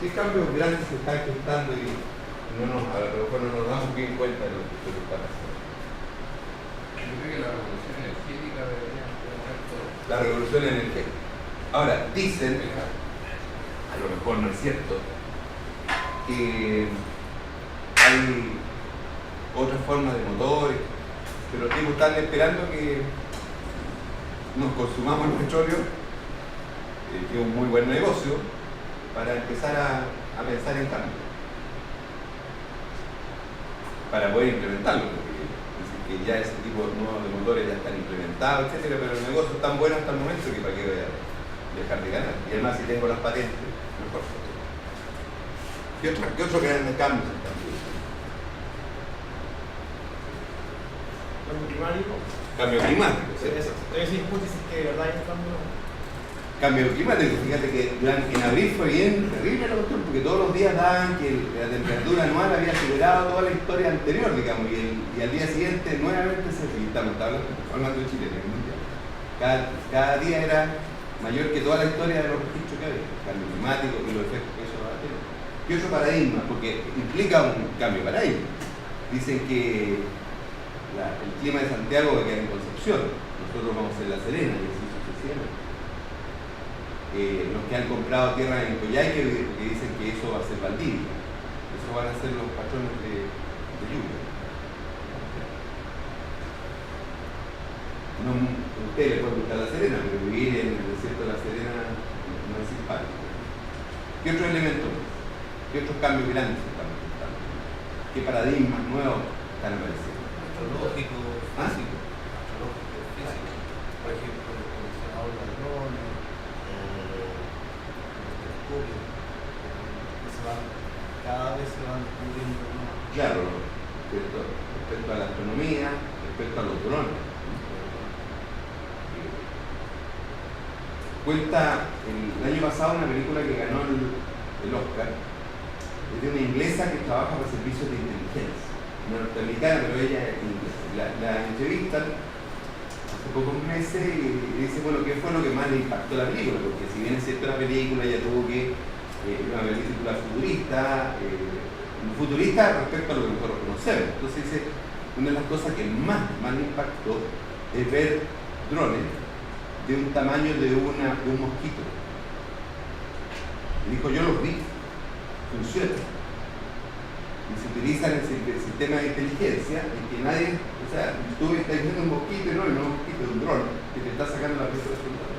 ¿Qué cambios grandes se están gestando y a lo mejor no nos damos bien cuenta de lo que está pasando? Yo creo que la revolución energética debería ser todo. La revolución energética. Ahora, dicen, a lo mejor no es cierto, que hay otras formas de motores, pero los tipos están esperando que nos consumamos el petróleo, que es un muy buen negocio, para empezar a pensar en cambio, para poder implementarlo, porque que ya ese tipo nuevos de motores ya están implementados, etcétera, pero el negocio es tan bueno hasta el momento que para qué voy a dejar de ganar. Y además si tengo las patentes, mejor. ¿Qué otro gran cambio se está haciendo? Cambio climático. Cambio climático, ¿sí? Eso sí discute si es que de verdad hay un cambio. Cambio climático, fíjate que en abril fue bien terrible la cuestión, porque todos los días daban que la temperatura anual había superado toda la historia anterior, digamos, y al día siguiente nuevamente estamos hablando de Chile, en el mundial. Cada día era mayor que toda la historia de los registros que había, cambio climático y los efectos que eso va a tener. ¿Qué otro paradigma? Porque implica un cambio de paradigma. Dicen que el clima de Santiago va a quedar en Concepción, nosotros vamos a ser La Serena, y así sucesivamente. Los que han comprado tierra en Coyhaique, que dicen que eso va a ser Valdivia, eso van a ser los patrones de lluvia. No, a usted le puede gustar La Serena, pero vivir en el desierto de La Serena no es simpático. ¿Qué otro elemento más? ¿Qué otros cambios grandes están presentando? ¿Qué paradigmas nuevos están apareciendo? Astrológico, ¿Ah? físico. Astrológico, físico. Por ejemplo, el coleccionador de drones, cada vez se van descubriendo más. Claro, respecto a la astronomía, respecto a los drones. Cuenta el año pasado una película que ganó el Oscar, es de una inglesa que trabaja para servicios de inteligencia, una norteamericana, pero ella es inglesa. La entrevistan hace pocos meses y dice, bueno, ¿qué fue lo que más le impactó la película? Porque si bien es cierto la película, ella tuvo que una película futurista respecto a lo que nosotros conocemos. Entonces dice, una de las cosas que más le impactó es ver drones de un tamaño de un mosquito. Y dijo, yo los vi, funcionan. Y se utilizan el sistema de inteligencia en que nadie, o sea, tú estás viendo un mosquito y no un mosquito, un dron que te está sacando la pieza de resultado.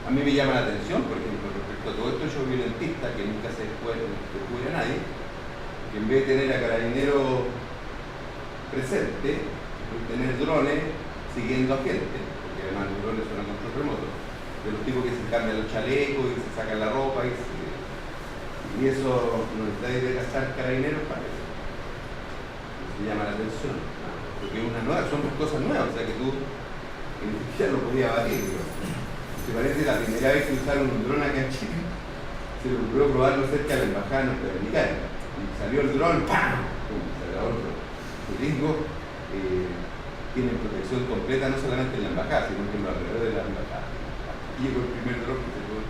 A mí me llama la atención, por ejemplo, respecto a todo esto yo violentista, que nunca se descubre a nadie, que en vez de tener a carabineros presente, tener drones siguiendo a gente, porque además los drones son a control remoto, de los tipos que se cambian los chalecos y se sacan la ropa y eso nos está de gastar carabineros para eso. Eso llama la atención, porque son cosas nuevas, o sea que tú ya lo podías batir, ¿no? Me parece la primera vez que usaron un dron acá en Chile, se le ocurrió probarlo cerca de la embajada norteamericana. Y salió el dron, ¡pam! Se grabó el dron. Los gringos tienen protección completa no solamente en la embajada, sino que en los alrededores de la embajada. Aquí llegó el primer dron que se pudo.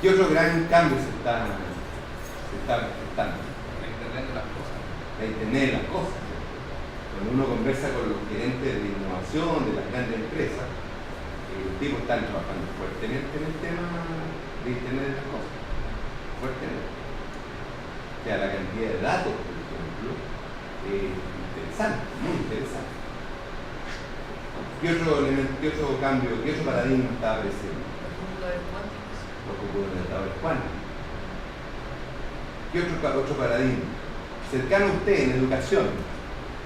¿Qué otro gran cambio se está presentando? La Internet de las cosas. La Internet de las cosas. Cuando uno conversa con los gerentes de innovación de las grandes empresas, los tipos están trabajando fuertemente en el tema de Internet de las cosas. Fuertemente. O sea, la cantidad de datos, por ejemplo, es interesante, muy interesante. ¿Qué otro cambio, qué otro paradigma está apareciendo? Los computadores cuánticos. Los computadores cuánticos. ¿Qué otro paradigma? Cercano a usted en educación.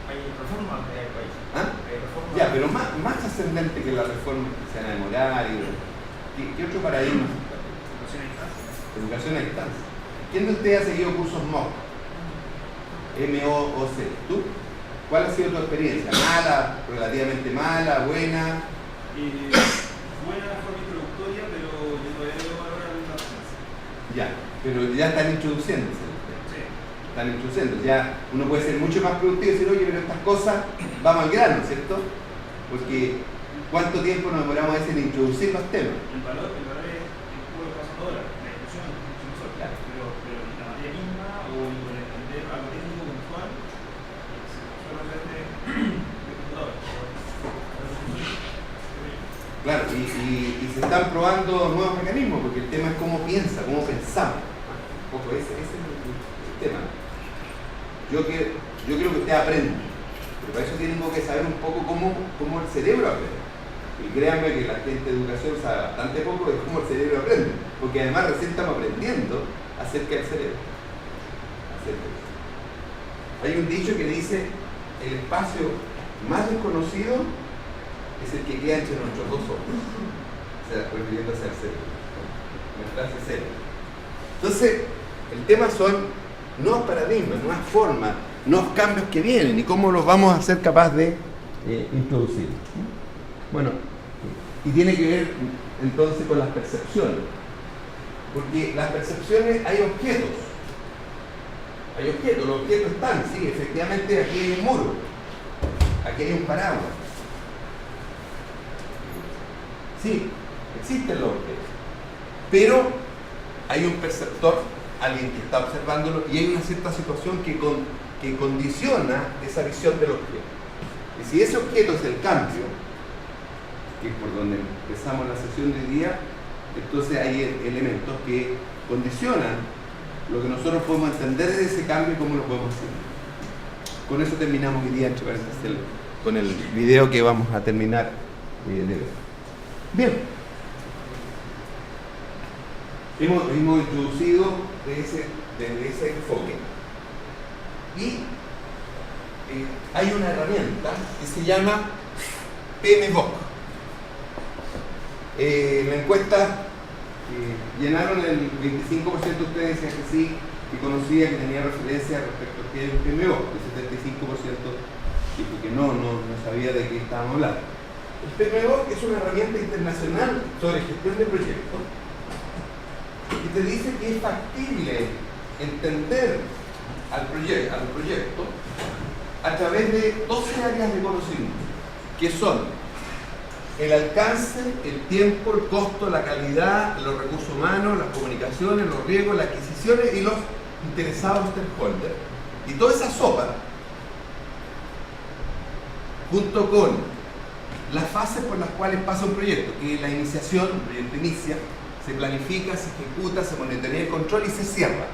Hay reformas en el país. ¿Ah? Hay reformas. Ya, pero más ascendente que las reformas que se van a demorar. ¿Qué otro paradigma? Educación a distancia. Educación a distancia. ¿Quién de ustedes ha seguido cursos MOOC? MOOC. ¿Tú? ¿Cuál ha sido tu experiencia? ¿Mala? ¿Relativamente mala? ¿Buena? Buena forma introductoria, pero yo todavía no valoro la presencia. Ya, pero ya están introduciéndose. Sí. Están introduciendo. Ya uno puede ser mucho más productivo y decir, oye, pero estas cosas vamos al grano, ¿cierto? Porque ¿cuánto tiempo nos demoramos a veces en introducir los temas? El valor es lo que pasa ahora, la discusión nosotros, Claro. pero la materia misma o el entender algo técnico puntual solamente de computador. Claro, y se están probando nuevos mecanismos, porque el tema es cómo piensa, cómo pensamos. Un poco ese es el tema. yo creo que usted aprende, pero para eso tenemos que saber un poco cómo el cerebro aprende. Y créanme que la gente de educación sabe bastante poco de cómo el cerebro aprende, porque además recién estamos aprendiendo acerca del cerebro. Hay un dicho que dice, el espacio más desconocido es el que queda entre nuestros dos ojos. O sea, refiriéndose al cerebro. Una frase seria. Entonces, el tema son nuevos paradigmas, nuevas formas, nuevos cambios que vienen y cómo los vamos a ser capaces de introducir. Bueno, y tiene que ver entonces con las percepciones. Porque las percepciones, hay objetos. Los objetos están, sí, efectivamente aquí hay un muro, aquí hay un paraguas. Sí, existen los objetos. Pero hay un perceptor, alguien que está observándolo, y hay una cierta situación que condiciona esa visión del objeto. Y si ese objeto es el cambio, que es por donde empezamos la sesión de hoy día, entonces hay elementos que condicionan lo que nosotros podemos entender de ese cambio y cómo lo podemos hacer. Con eso terminamos hoy día, con el video que vamos a terminar de ver. Bien. Hemos introducido desde ese enfoque. Y hay una herramienta que se llama PMBOK. La encuesta llenaron el 25% de ustedes decían que sí, que conocía, que tenía referencia respecto a qué es el PMBOK. El 75% dijo que no sabía de qué estábamos hablando. El PMBOK es una herramienta internacional sobre gestión de proyectos y te dice que es factible entender al proyecto a través de 12 áreas de conocimiento, que son el alcance, el tiempo, el costo, la calidad, los recursos humanos, las comunicaciones, los riesgos, las adquisiciones y los interesados stakeholders. Y toda esa sopa, junto con las fases por las cuales pasa un proyecto, que es la iniciación, el proyecto inicia, se planifica, se ejecuta, se monitorea el control y se cierra.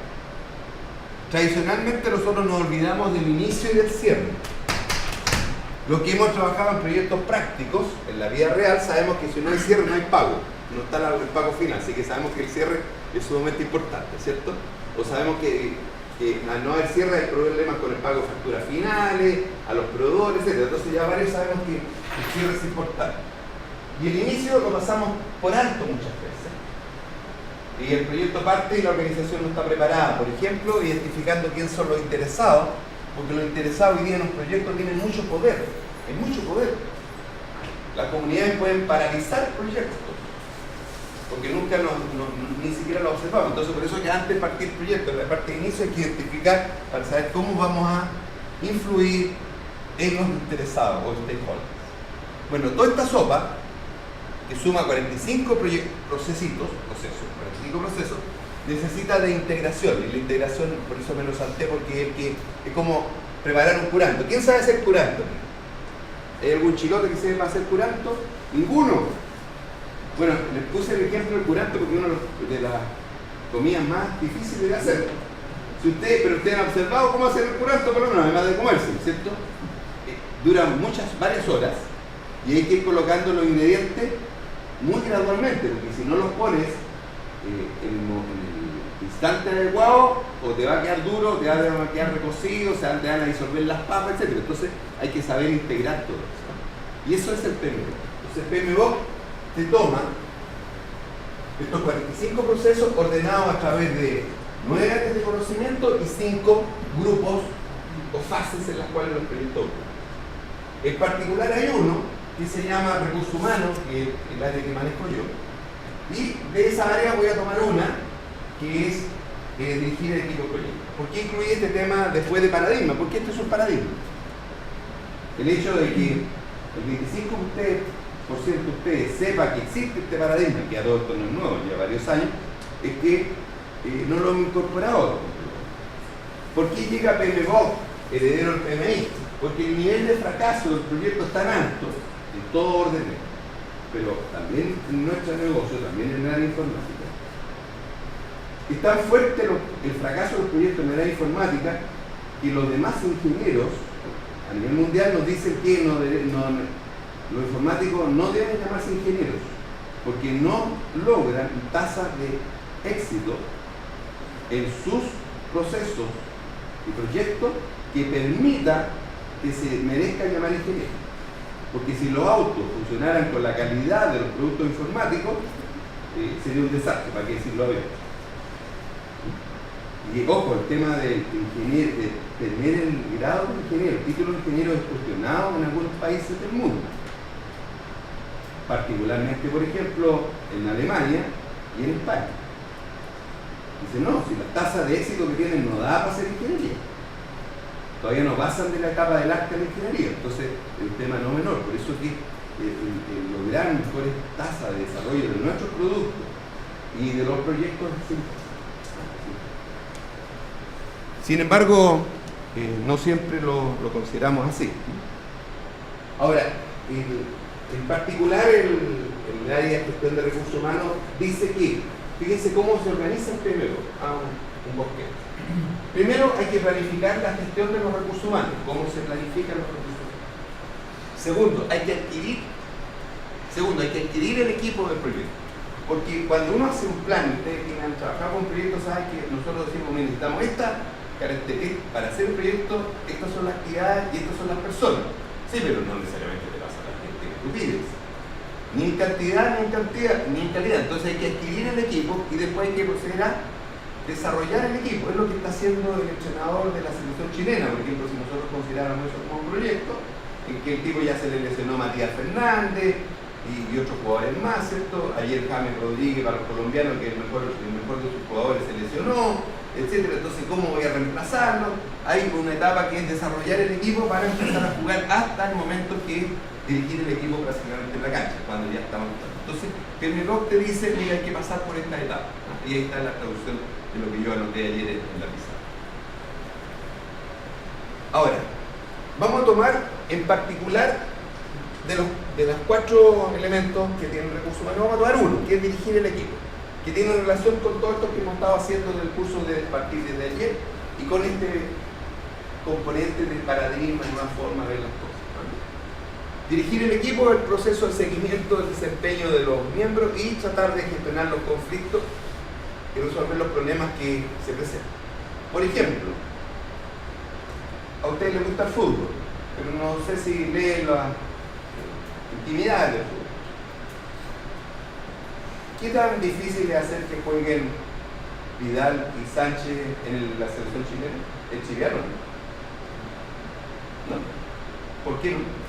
Tradicionalmente nosotros nos olvidamos del inicio y del cierre. Los que hemos trabajado en proyectos prácticos, en la vida real, sabemos que si no hay cierre no hay pago, no está el pago final, así que sabemos que el cierre es sumamente importante, ¿cierto? O sabemos que al no haber cierre hay problemas con el pago de facturas finales, a los proveedores, etc. Entonces ya varios sabemos que el cierre es importante. Y el inicio lo pasamos por alto muchas veces. Y el proyecto parte y la organización no está preparada, por ejemplo, identificando quién son los interesados, porque los interesados hoy día en un proyecto tienen mucho poder, hay mucho poder. Las comunidades pueden paralizar proyectos, porque nunca ni siquiera lo observamos. Entonces por eso que antes de partir el proyecto, en la parte de inicio hay que identificar para saber cómo vamos a influir en los interesados o stakeholders. Bueno, toda esta sopa, que suma 45 procesos, necesita de integración, y la integración, por eso me lo salté, porque es como preparar un curanto. ¿Quién sabe hacer curanto? ¿Hay algún chilote que sepa hacer curanto? Ninguno. Bueno, les puse el ejemplo del curanto porque es una de las comidas más difíciles de hacer. Pero ustedes han observado cómo hacer el curanto, por lo menos, además de comerse, ¿cierto? Dura varias horas y hay que ir colocando los ingredientes muy gradualmente, porque si no los pones en el instante adecuado, o te va a quedar duro, o te va a quedar recocido, o sea, te van a disolver las papas, etc. Entonces hay que saber integrar todo eso. Y eso es el PMBOK. Entonces el PMBOK te toma estos 45 procesos ordenados a través de 9 áreas de conocimiento y 5 grupos o fases en las cuales los proyectos ocurren. En particular hay uno que se llama recursos humanos, que es el área que manejo yo, y de esa área voy a tomar una que es dirigir el equipo de proyecto. ¿Por qué incluí este tema después de paradigma? Porque este es un paradigma. El hecho de que el 25% de ustedes sepa que existe este paradigma, que a todo esto no es nuevo, lleva varios años, es que no lo hemos incorporado. ¿Por qué llega PMBOK, heredero del PMI? Porque el nivel de fracaso del proyecto es tan alto, en todo orden, pero también en nuestro negocio, también en el área informática. Es tan fuerte el fracaso del proyecto en el área informática que los demás ingenieros a nivel mundial nos dicen que los informáticos no deben llamarse ingenieros, porque no logran tasas de éxito en sus procesos y proyectos que permita que se merezca llamar ingeniero. Porque si los autos funcionaran con la calidad de los productos informáticos, sería un desastre, para qué decirlo abierto. Y ojo, el tema del ingeniero, de tener el grado de ingeniero, el título de ingeniero es cuestionado en algunos países del mundo. Particularmente, por ejemplo, en Alemania y en España. Dicen, no, si la tasa de éxito que tienen no da para hacer ingeniería. Todavía no pasan de la etapa del arte a la ingeniería. Entonces, es un tema no menor. Por eso que lograr mejores tasas de desarrollo de nuestros productos y de los proyectos es importante. Sin embargo, no siempre lo consideramos así. Ahora, en particular el área de gestión de recursos humanos dice que, fíjense cómo se organiza el PMBOK. Un bosquejo. Primero hay que planificar la gestión de los recursos humanos, cómo se planifican los recursos humanos. Segundo, hay que adquirir el equipo del proyecto. Porque cuando uno hace un plan, ustedes que han trabajado con proyectos saben que nosotros decimos, necesitamos para hacer un proyecto, estas son las actividades y estas son las personas. Sí, pero no necesariamente te pasa a la gente que tú pides. Ni en cantidad, ni en calidad. Entonces hay que adquirir el equipo y después hay que proceder a desarrollar el equipo. Es lo que está haciendo el entrenador de la selección chilena. Por ejemplo, si nosotros consideráramos eso como un proyecto, en que el tipo ya se le lesionó Matías Fernández y otros jugadores más, ¿cierto? Ayer James Rodríguez para los colombianos, que el mejor de sus jugadores se lesionó, etcétera. Entonces, ¿cómo voy a reemplazarlo? Hay una etapa que es desarrollar el equipo para empezar a jugar hasta el momento que dirigir el equipo prácticamente en la cancha, cuando ya estamos. Entonces, PMBOK te dice, mira, hay que pasar por esta etapa. Y ahí está la traducción de lo que yo anoté ayer en la pizarra. Ahora, vamos a tomar en particular de los 4 elementos que tienen recursos humanos, vamos a tomar uno, que es dirigir el equipo, que tiene relación con todo esto que hemos estado haciendo en el curso de partir desde ayer y con este componente del paradigma, nueva forma de ver las cosas. Dirigir el equipo es el proceso de seguimiento del desempeño de los miembros y tratar de gestionar los conflictos y resolver los problemas que se presentan. Por ejemplo, a ustedes les gusta el fútbol, pero no sé si leen las intimidades del fútbol. ¿Qué tan difícil es hacer que jueguen Vidal y Sánchez en la selección chilena? ¿El chileno? No. ¿Por qué no?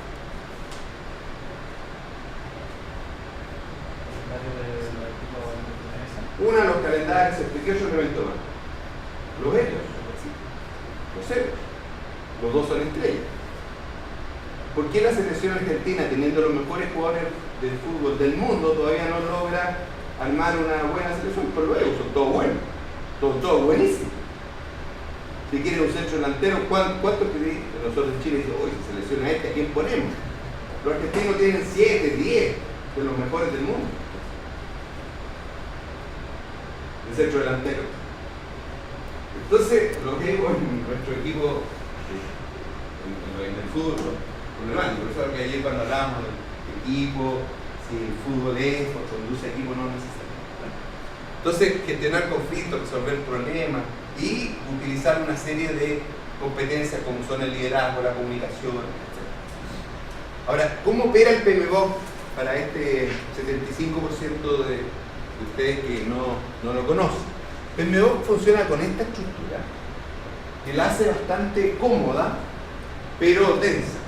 Una, los calendarios, expliqué yo elemento más. Los hechos, los ceros. Los dos son estrellas. ¿Por qué la selección argentina, teniendo los mejores jugadores del fútbol del mundo, todavía no logra armar una buena selección? Pero luego son todos buenos, todos buenísimos. Si quiere un centro delantero, ¿cuántos que nosotros en Chile dicen, oye, si selecciona a ¿a quién ponemos? Los argentinos tienen 7, 10 de los mejores del mundo. El centro delantero. Entonces, lo que digo en nuestro equipo, en el fútbol, problemático. Por eso que ayer cuando hablábamos del equipo, si el fútbol es o conduce a equipo, no necesariamente. Entonces, gestionar conflictos, resolver problemas y utilizar una serie de competencias como son el liderazgo, la comunicación, etc. Ahora, ¿cómo opera el PMBOK para este 75% de ustedes que no lo conocen? PMBOK funciona con esta estructura que la hace bastante cómoda, pero densa.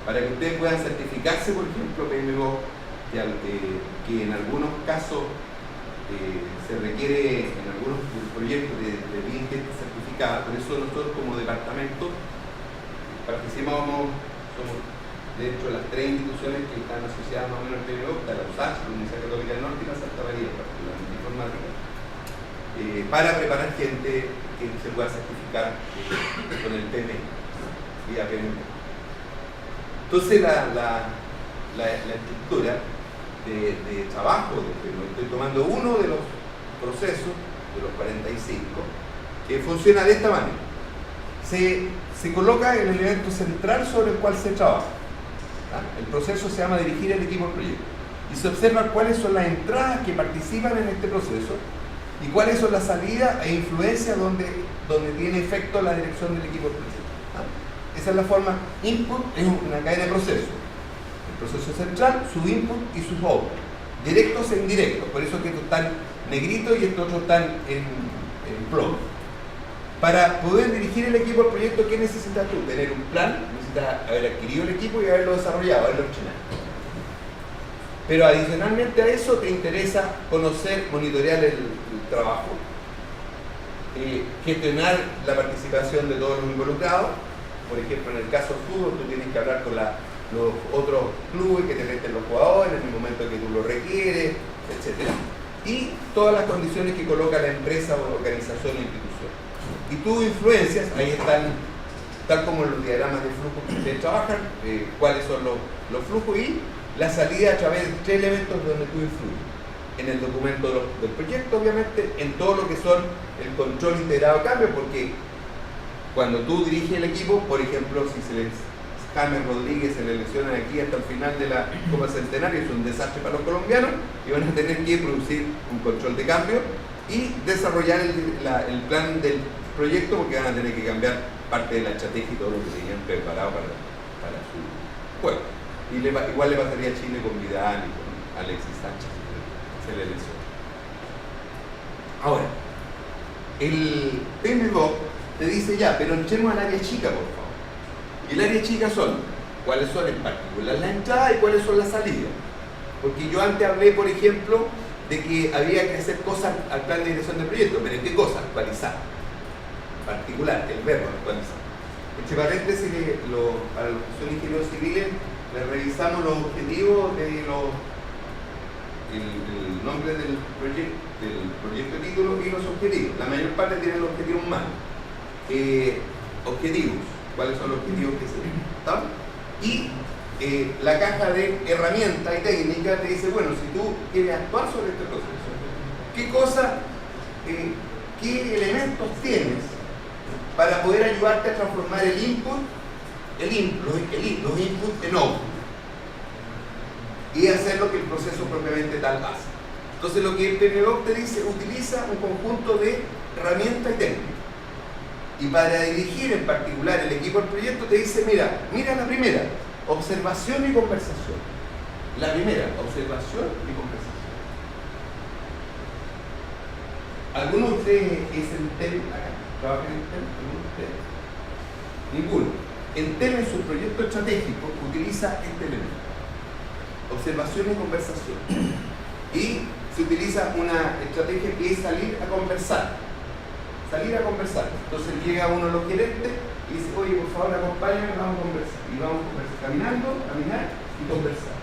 Para que ustedes puedan certificarse, por ejemplo, PMBOK, que en algunos casos se requiere, en algunos proyectos de gente certificada. Por eso nosotros como departamento participamos, somos de hecho las 3 instituciones que están asociadas más o menos al PMBOK, la USACH, la Universidad Católica del Norte y la Santa María, particularmente informática, para preparar gente que se pueda certificar con el PMI, vía PMI. Entonces la estructura de trabajo, estoy tomando uno de los procesos, de los 45, que funciona de esta manera. Se coloca el elemento central sobre el cual se trabaja. El proceso se llama dirigir el equipo del proyecto. Y se observa cuáles son las entradas que participan en este proceso y cuáles son las salidas e influencias donde tiene efecto la dirección del equipo del proyecto. Esa es la forma. Input es una cadena de procesos. El proceso central, su input y sus outputs. Directos e indirectos. Por eso es que estos están negritos y estos otros están en plomo. Para poder dirigir el equipo del proyecto, ¿qué necesitas tú? Tener un plan, necesitas haber adquirido el equipo y haberlo desarrollado, haberlo entrenado. Pero adicionalmente a eso te interesa conocer, monitorear el trabajo, gestionar la participación de todos los involucrados. Por ejemplo, en el caso del fútbol, tú tienes que hablar con los otros clubes que te meten los jugadores en el momento que tú lo requieres, etc. Y todas las condiciones que coloca la empresa o organización o institución. Y tú influencias, ahí están, tal como en los diagramas de flujo que ustedes trabajan, cuáles son los flujos y la salida a través de 3 elementos donde tú influyes. En el documento del proyecto, obviamente, en todo lo que son el control integrado de cambio, porque cuando tú diriges el equipo, por ejemplo, si James Rodríguez se le elecciona aquí hasta el final de la Copa Centenario, es un desastre para los colombianos y van a tener que producir un control de cambio y desarrollar el plan del proyecto, porque van a tener que cambiar parte de la estrategia y todo lo que tenían preparado para su juego. Y igual le pasaría a Chile con Vidal y con Alexis Sánchez, se le elecciona. Ahora, el PMBOK te dice ya, pero entremos al área chica, por favor. Y el área chica son, ¿cuáles son en particular las entradas y cuáles son las salidas? Porque yo antes hablé, por ejemplo, de que había que hacer cosas al plan de dirección del proyecto, pero ¿en qué cosa? Actualizar. Particular, el verbo actualizar. Entre paréntesis, para los que son ingenieros civiles, les revisamos los objetivos de el nombre del proyecto de título y los objetivos. La mayor parte tienen los objetivos malos. Objetivos, ¿cuáles son los objetivos que se ven? Y la caja de herramientas y técnicas te dice, bueno, si tú quieres actuar sobre este proceso, ¿qué elementos tienes para poder ayudarte a transformar los inputs en output y hacer lo que el proceso propiamente tal hace? Entonces lo que el PMBOK te dice, utiliza un conjunto de herramientas y técnicas. Y para dirigir en particular el equipo del proyecto te dice, mira la primera, observación y conversación. La primera, observación y conversación. ¿Alguno de ustedes es en TEM acá? ¿Trabajan en TEM? ¿Alguno de ustedes? Ninguno. En TEM, en su proyecto estratégico, utiliza este elemento. Observación y conversación. Y se utiliza una estrategia que es salir a conversar. Salir a conversar. Entonces llega uno de los gerentes y dice, oye, por favor, acompáñame, vamos a conversar. Y vamos a conversar, caminar y conversar.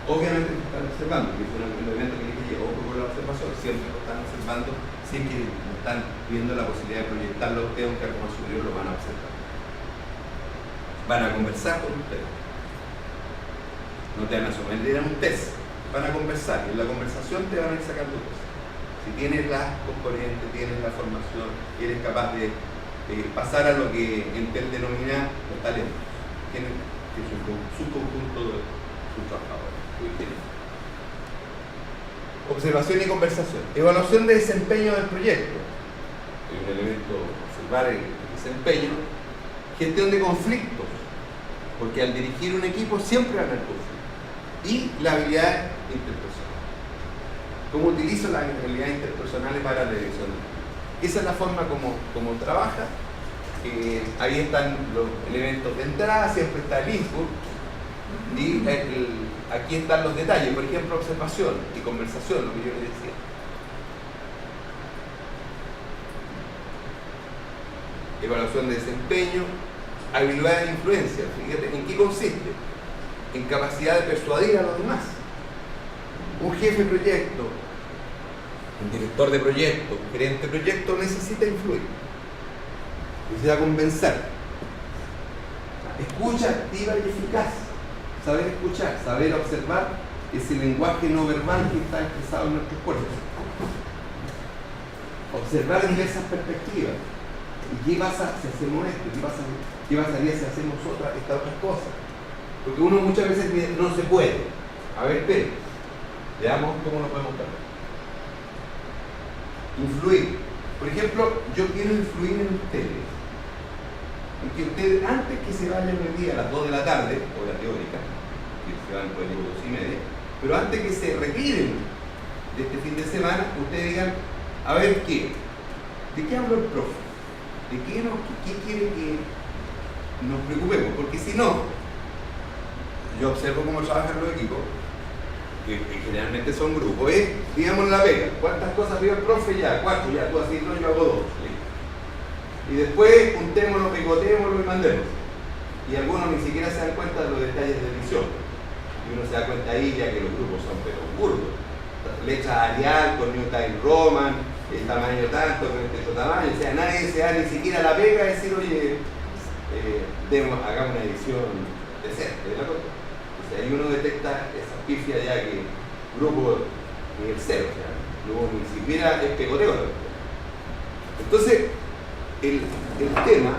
Obviamente lo están observando, que es un elemento que dije, ojo con la observación, siempre lo están observando, siempre están viendo la posibilidad de proyectarlo a usted, un cargo más superior, lo van a observar. Van a conversar con ustedes. No te van a someter a un test, van a conversar y en la conversación te van a ir sacando cosas. Si tienes las componentes, tienes la formación y eres capaz de pasar a lo que Intel denomina los talentos, que es un subconjunto de sus trabajadores. Observación y conversación. Evaluación de desempeño del proyecto. Hay un elemento, observar el desempeño. Gestión de conflictos, porque al dirigir un equipo siempre van a haber conflictos. Y la habilidad interpersonal. ¿Cómo utilizo las habilidades interpersonales para la dirección? Esa es la forma como trabaja. Ahí están los elementos de entrada, siempre está el input. Y aquí están los detalles, por ejemplo, observación y conversación, lo que yo les decía. Evaluación de desempeño, habilidad de influencia. Fíjate, ¿en qué consiste? En capacidad de persuadir a los demás. Un jefe de proyecto, un director de proyecto, un gerente de proyecto necesita influir, necesita convencer. Escucha activa y eficaz. Saber escuchar, saber observar ese lenguaje no verbal que está expresado en nuestros cuerpos. observar diversas perspectivas. ¿Y qué pasa si hacemos esto? ¿Qué pasaría si hacemos estas otras cosas? Porque uno muchas veces dice, no se puede. A ver, espere. Veamos cómo lo podemos hacer. Influir. Por ejemplo, yo quiero influir en ustedes. En que ustedes, antes que se vayan el día a las 2 de la tarde, hora teórica, que se van por el 2:30, pero antes que se retiren de este fin de semana, ustedes digan, a ver qué, ¿de qué habló el profe? ¿De qué quiere que nos preocupemos? Porque si no, yo observo cómo trabajan los equipos, que generalmente son grupos, digamos la vega, ¿cuántas cosas vio el profe? Ya, 4, ya, tú así, no, yo hago 2. Y después juntémoslo, picotémoslo y mandemos. Y algunos ni siquiera se dan cuenta de los detalles de edición. Y uno se da cuenta ahí ya que los grupos son pero burdos. Letra Arial con New Time Roman, el tamaño tanto, con este otro tamaño. O sea, nadie se da ni siquiera la pega de decir, oye, hagamos una edición decente de la cosa. O sea, ahí uno detecta esa pifia ya que grupo nivel 0, o sea, luego ni siquiera es pegoteo. Entonces, el tema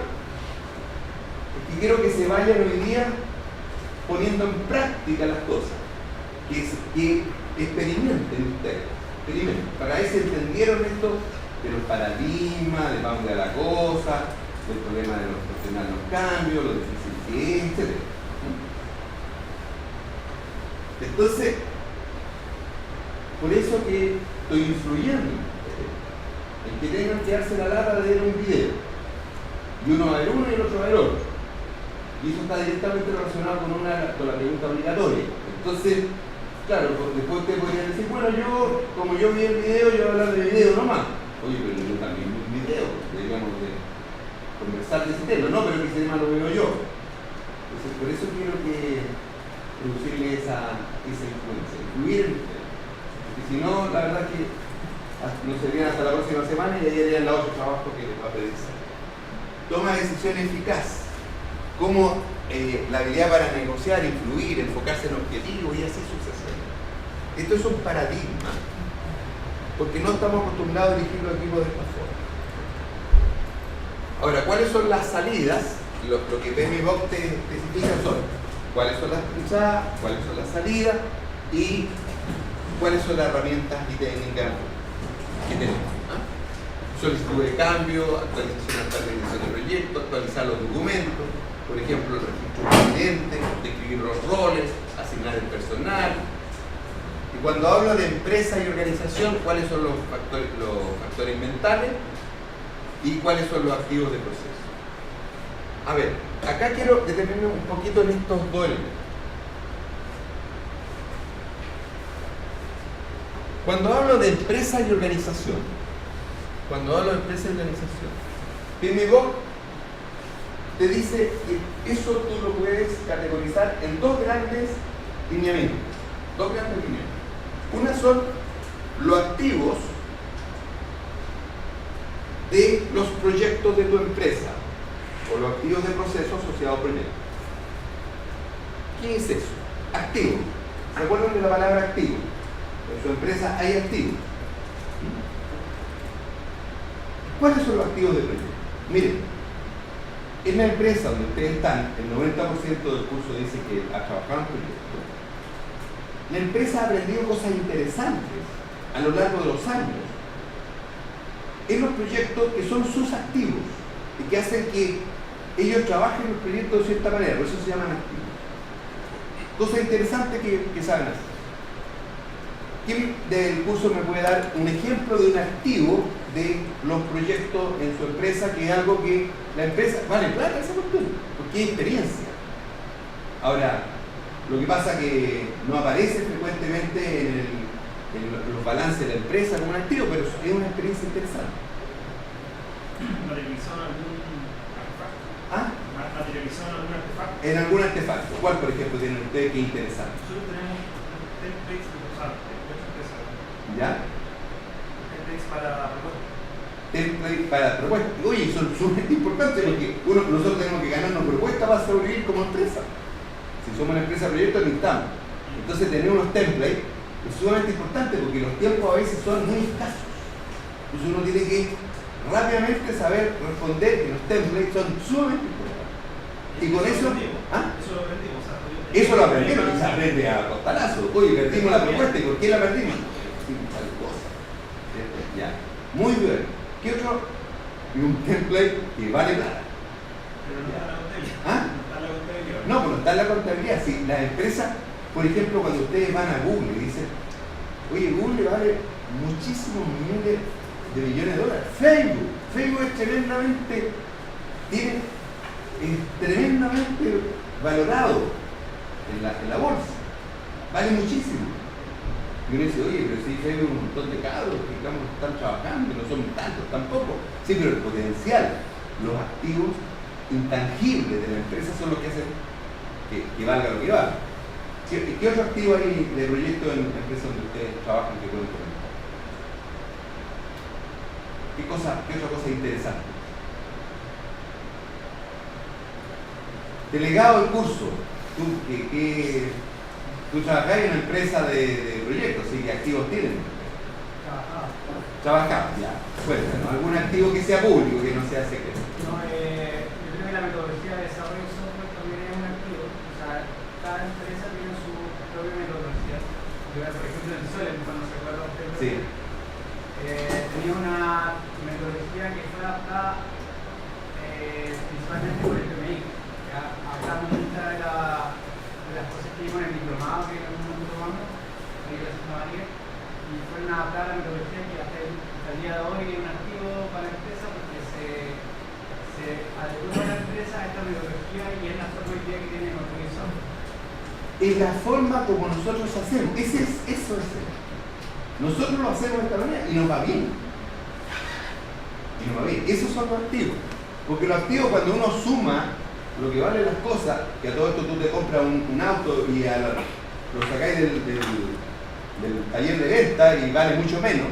es que quiero que se vayan hoy día poniendo en práctica las cosas, que experimenten ustedes, para ver si entendieron esto de los paradigmas, de dónde va la cosa, del problema de los profesionales, los cambios, lo difícil que es, etc. Entonces, por eso que estoy influyendo en que tengan que darse la lata de ver un video. Y uno va a ver uno y el otro va a ver otro. Y eso está directamente relacionado con la pregunta obligatoria. Entonces, claro, después usted podría decir, bueno, como yo vi el video, yo voy a hablar de video nomás. Oye, pero yo también vi un video, deberíamos de conversar de ese tema. No, pero ese tema lo veo yo. Entonces, por eso quiero que producirle esa influencia, influir en usted. Porque si no, la verdad que no serían hasta la próxima semana y ahí harían la otro trabajo que les va a pedir. Toma de decisión eficaz. Como la habilidad para negociar, influir, enfocarse en objetivos y así sucesivamente. Esto es un paradigma, porque no estamos acostumbrados a dirigir los equipos de esta forma. Ahora, ¿cuáles son las salidas? Lo que PMBOK te especifica son cuáles son las cruzadas, cuáles son las salidas y cuáles son las herramientas y técnicas que tenemos. Solicitud de cambio, actualización de proyectos, actualizar los documentos, por ejemplo, el registro del cliente, describir los roles, asignar el personal. Y cuando hablo de empresa y organización, ¿cuáles son los factores mentales y cuáles son los activos de proceso? A ver, acá quiero detenerme un poquito en estos dos elementos. Cuando hablo de empresa y organización, PMBOK te dice que eso tú lo puedes categorizar en dos grandes lineamientos. Una son los activos de los proyectos de tu empresa o los activos de proceso asociados a proyectos. ¿Qué es eso? Activo. ¿Se acuerdan de la palabra activo? En su empresa hay activos. ¿Cuáles son los activos de proyecto? Miren, en la empresa donde ustedes están, el 90% del curso dice que ha trabajado en proyectos. La empresa ha aprendido cosas interesantes a lo largo de los años en los proyectos que son sus activos y que hacen que ellos trabajen los proyectos de cierta manera, por eso se llaman activos. Cosas interesantes que saben hacer. ¿Quién del curso me puede dar un ejemplo de un activo de los proyectos en su empresa, que es algo que la empresa vale plata esa cuestión, porque hay experiencia? Ahora, lo que pasa es que no aparece frecuentemente en los balances de la empresa como un activo, pero es una experiencia interesante. ¿Materializó algún artefacto? ¿Ah? ¿Materializó algún artefacto? En algún artefacto. ¿Cuál, por ejemplo, tienen ustedes que interesante? Nosotros tenemos templates de usar, ¿Ya? templates para propuestas. Template para propuestas. Oye, son sumamente importantes porque nosotros tenemos que ganarnos propuestas para sobrevivir como empresa. Si somos una empresa proyecto, necesitamos. Entonces tener unos templates es sumamente importante porque los tiempos a veces son muy escasos. Entonces uno tiene que rápidamente saber responder, que los templates son sumamente importantes. Y con eso... ¿ah? Eso lo aprendimos. Eso lo aprendieron y se aprende a costalazo. Oye, perdimos la propuesta, ¿y por qué la perdimos? Sí, tal cosa. Ya. Muy bien. ¿Qué otro? Y un template que vale plata. Pero no está la contabilidad. ¿Ah? No está la contabilidad. No, pero está la contabilidad. Si la empresa, por ejemplo, cuando ustedes van a Google y dicen, oye, Google vale muchísimos miles de millones de dólares. Facebook es tremendamente valorado en la bolsa. Vale muchísimo. Y uno dice, oye, pero si Facebook un montón de cabros que están trabajando, no son tantos tampoco. Sí, pero el potencial, los activos intangibles de la empresa son los que hacen que valga lo que valga. ¿Qué otro activo hay de proyecto en la empresa donde ustedes trabajan que pueden comentar? ¿Qué otra cosa interesante? Delegado del curso. Tú trabajás en una empresa de proyectos, ¿sí? ¿Qué activos tienen? Trabajados, ya. Cuéntanos, ¿algún activo que sea público, que no sea secreto? No, yo creo que la metodología de desarrollo de software también es un activo. O sea, cada empresa tiene su propia metodología. Yo, por ejemplo, en Solem, cuando se acuerda usted, sí. Tenía una metodología que fue adaptada principalmente por el PMI. Acá muchas de las cosas que vimos en el diplomado que en un momento tomamos, y fueron adaptadas a la metodología que hasta el día de hoy es un activo para la empresa porque se adecuó a la empresa a esta metodología y es la forma de vida que tiene construir software. Es la forma como nosotros hacemos, eso es. Nosotros lo hacemos de esta manera y nos va bien. Esos son los activos. Porque los activos, cuando uno suma lo que valen las cosas, que a todo esto tú te compras un auto y lo sacáis del taller de venta y vale mucho menos,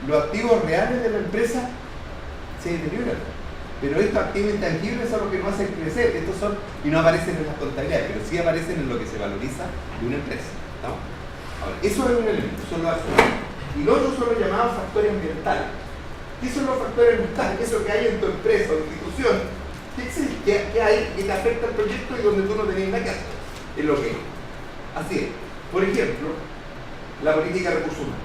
los activos reales de la empresa se deterioran. Pero estos activos intangibles son los que nos hacen crecer. Estos son, y no aparecen en las contabilidades, pero sí aparecen en lo que se valoriza de una empresa. ¿No? Ahora, eso es un elemento, son los activos. Y los otros son los llamados factores ambientales. ¿Qué son los factores ambientales? Eso que hay en tu empresa o institución, que hay que te afecta al proyecto y donde tú no tenés nada que hacer. Es lo que es. Así es. Por ejemplo, la política de recursos humanos.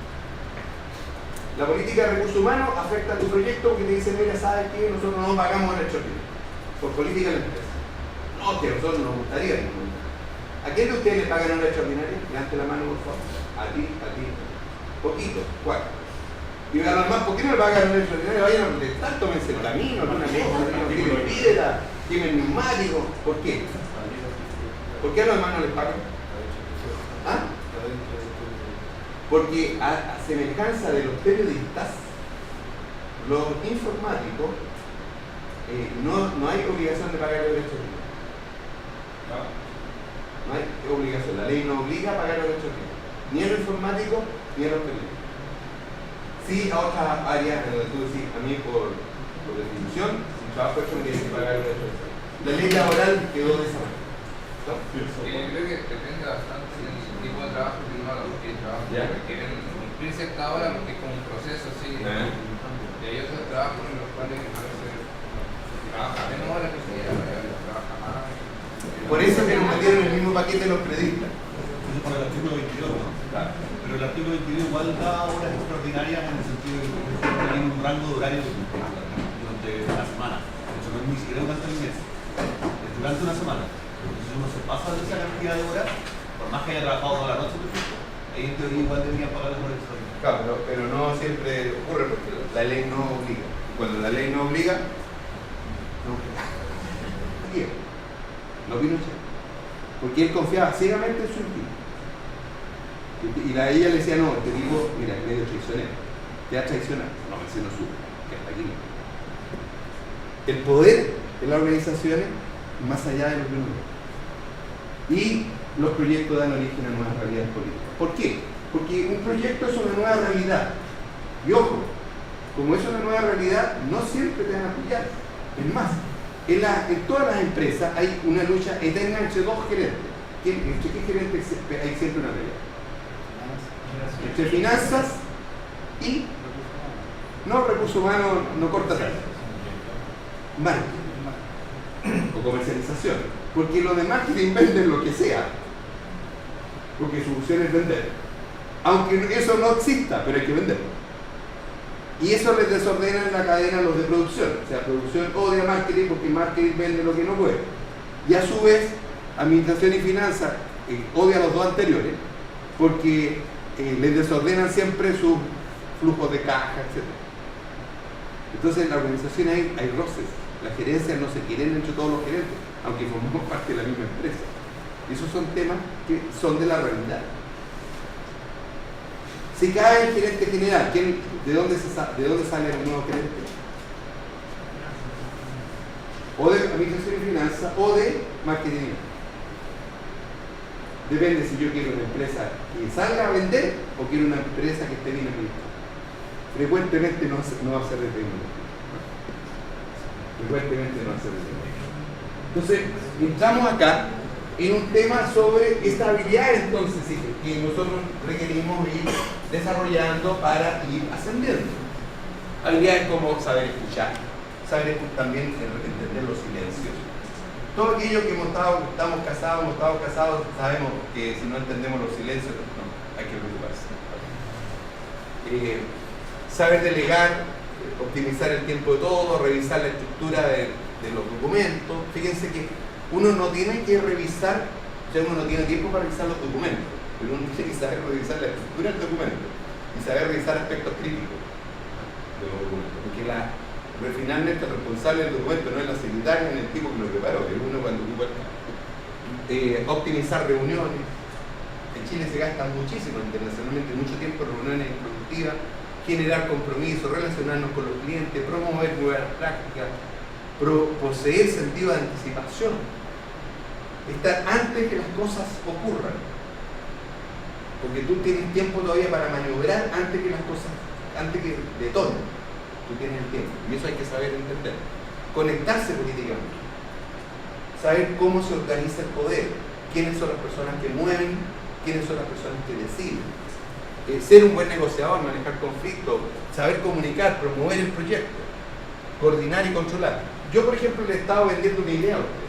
La política de recursos humanos afecta a tu proyecto porque te dicen, mira, ¿sabes qué? Nosotros no pagamos derecho a por política de la empresa. No, que a nosotros nos gustaría. ¿A quién de ustedes le pagan una extraordinaria? Levante la mano, por favor. A ti. Poquito. ¿Cuál? Y a los más, ¿por qué no le pagan una extraordinaria? Vayan a protestar, tómense el camino, una mesa, tiren piedra, tienen neumáticos. ¿Por qué? ¿Por qué a los demás no les pagan? ¿Ah? Porque a semejanza de los periodistas, los informáticos, no hay obligación de pagar el derecho de vida. No hay obligación, la ley no obliga a pagar el derecho de vida. Ni a los informáticos, ni a los periodistas. Sí, a otras áreas donde tú decís, a mí por definición, si trabajo hecho me tienes que pagar el derecho de vida. La ley laboral quedó de esa manera. ¿No? Creo que depende bastante del tipo de trabajo que uno haga, porque hay trabajos que quieren cumplirse esta hora porque es como un proceso así. Y hay otros trabajos en los cuales a veces trabaja menos horas que se trabaja más. Por eso que nos metieron en el mismo paquete los periodistas. Eso por el artículo 22, ¿no? Claro. Pero el artículo 22 igual da horas extraordinarias en el sentido de que hay un rango de horario durante la semana. Eso no es ni siquiera durante el mes. Es durante una semana. Entonces uno se pasa de esa cantidad de horas, por más que haya trabajado toda la noche, por ejemplo, ahí en teoría igual deberían pagar por extraordinario. Claro, pero no siempre ocurre porque la ley no obliga. Cuando la ley no obliga, no obliga. No Pinochet. Porque él confiaba ciegamente en su equipo. Y ella le decía, no, este tipo, mira, es medio traicionero. Te ha traicionado. No, ese no sube, que hasta aquí no. El poder de las organizaciones, más allá de lo que uno ve. Y los proyectos dan origen a nuevas realidades políticas. ¿Por qué? Porque un proyecto es una nueva realidad. Y ojo, como es una nueva realidad, no siempre te van a apoyar. Es más, en todas las empresas hay una lucha eterna entre dos gerentes. ¿Entre qué gerentes hay siempre una pelea? Entre finanzas y No, recursos humanos no corta tanto. Marketing o comercialización. Porque los de marketing venden lo que sea. Porque su función es vender. Aunque eso no exista, pero hay que venderlo. Y eso les desordena en la cadena a los de producción. O sea, producción odia marketing porque marketing vende lo que no puede. Y a su vez, administración y finanzas odia a los dos anteriores porque les desordenan siempre sus flujos de caja, etc. Entonces en la organización hay roces. Las gerencias no se quieren entre todos los gerentes, aunque formamos parte de la misma empresa. Y esos son temas que son de la realidad. Si cae el gerente general, ¿de dónde sale el nuevo gerente? O de administración y finanzas o de marketing. Depende si yo quiero una empresa que salga a vender o quiero una empresa que esté bien administrada. Frecuentemente no va a ser de tecnología. Frecuentemente no va a ser de tecnología. Entonces, entramos acá en un tema sobre esta habilidad entonces que nosotros requerimos ir desarrollando para ir ascendiendo. Habilidades como saber escuchar, saber también entender los silencios. Todo aquello que estamos casados, sabemos que si no entendemos los silencios, no, hay que preocuparse. Saber delegar, optimizar el tiempo de todo, revisar la estructura de los documentos. Fíjense que uno no tiene que revisar, uno no tiene tiempo para revisar los documentos, pero uno tiene que saber revisar la estructura del documento y saber revisar aspectos críticos de los documentos, porque finalmente el responsable del documento no es la secretaria ni el tipo que lo preparó, es uno cuando ocupa el campo. Optimizar reuniones. En Chile se gasta muchísimo, internacionalmente, mucho tiempo en reuniones improductivas, generar compromisos, relacionarnos con los clientes, promover nuevas prácticas, poseer sentido de anticipación, estar antes que las cosas ocurran, porque tú tienes tiempo todavía para maniobrar antes que detonen. Tú tienes el tiempo, y eso hay que saber entender. Conectarse políticamente, saber cómo se organiza el poder, quiénes son las personas que mueven, quiénes son las personas que deciden, ser un buen negociador, manejar conflictos, saber comunicar, promover el proyecto, coordinar y controlar. Yo, por ejemplo, le he estado vendiendo una idea a usted,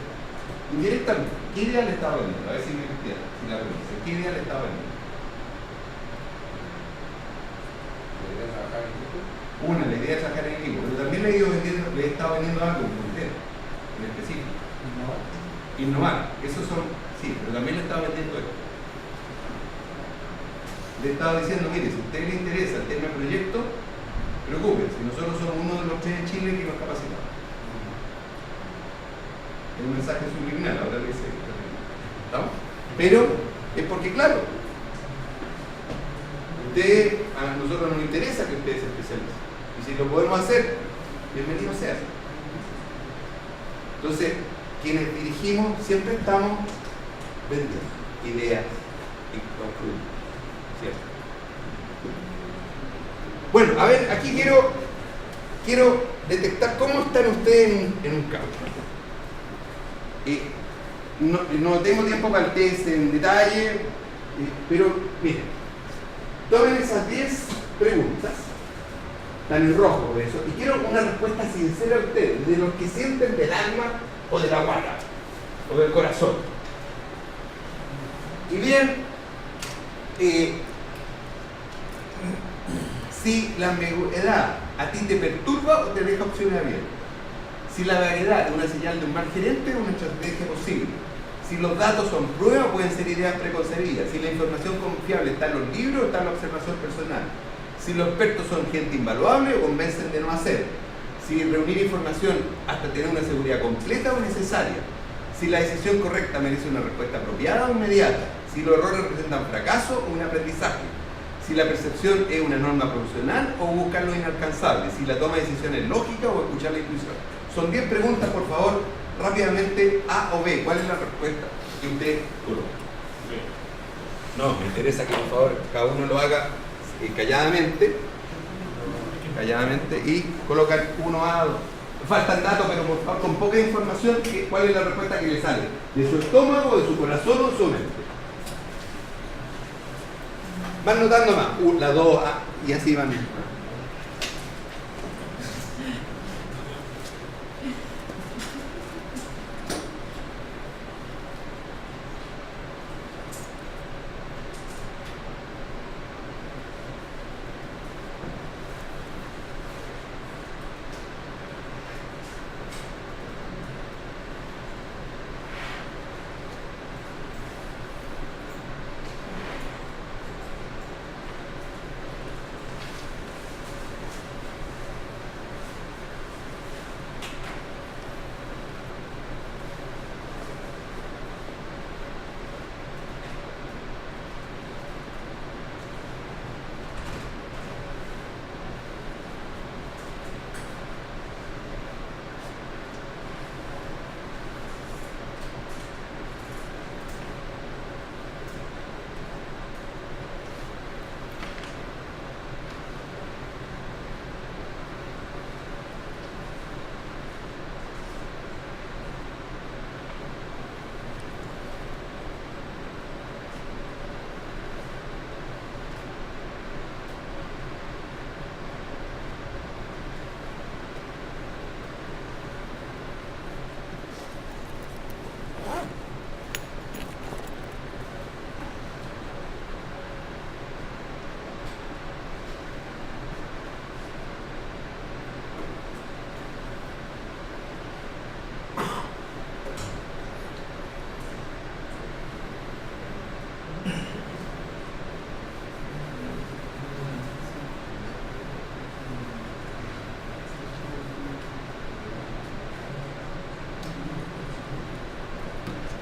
indirectamente. ¿Qué idea le estaba vendiendo? A ver si me entiende, si la conoce. ¿Qué idea le estaba vendiendo? La idea de trabajar en equipo, pero también le he estado vendiendo algo concreto, en específico. Innovar. Esos son, sí, pero también le he estado vendiendo esto. Le he estado diciendo, mire, si a usted le interesa el tema del proyecto, preocúpense, nosotros somos uno de los 3 en Chile que nos capacitamos. Es un mensaje subliminal, ahora le dice, ¿estamos? Pero es porque, claro, a nosotros nos interesa que ustedes se especialicen. Y si lo podemos hacer, bienvenido sea. Entonces, quienes dirigimos siempre estamos vendiendo ideas y concluyendo. ¿Cierto? Bueno, a ver, aquí quiero detectar cómo están ustedes en un campo. No tengo tiempo para el test en detalle, pero miren, tomen esas 10 preguntas, están en rojo de eso, y quiero una respuesta sincera a ustedes, de los que sienten del alma o de la guata, o del corazón. Y bien, si la ambigüedad a ti te perturba o te deja opciones abiertas. Si la variedad es una señal de un mal gerente o una estrategia posible. Si los datos son pruebas, pueden ser ideas preconcebidas. Si la información confiable está en los libros o está en la observación personal. Si los expertos son gente invaluable o convencen de no hacer. Si reunir información hasta tener una seguridad completa o necesaria. Si la decisión correcta merece una respuesta apropiada o inmediata. Si los errores representan fracaso o un aprendizaje. Si la percepción es una norma profesional o buscar lo inalcanzable. Si la toma de decisión es lógica o escuchar la intuición. Son 10 preguntas, por favor, rápidamente, A o B. ¿Cuál es la respuesta que usted coloca? No, me interesa que por favor cada uno lo haga calladamente y colocan 1A, 2. Faltan datos, pero por favor, con poca información, ¿cuál es la respuesta que le sale? ¿De su estómago, de su corazón o de su mente? Van notando más, la 2A, y así van.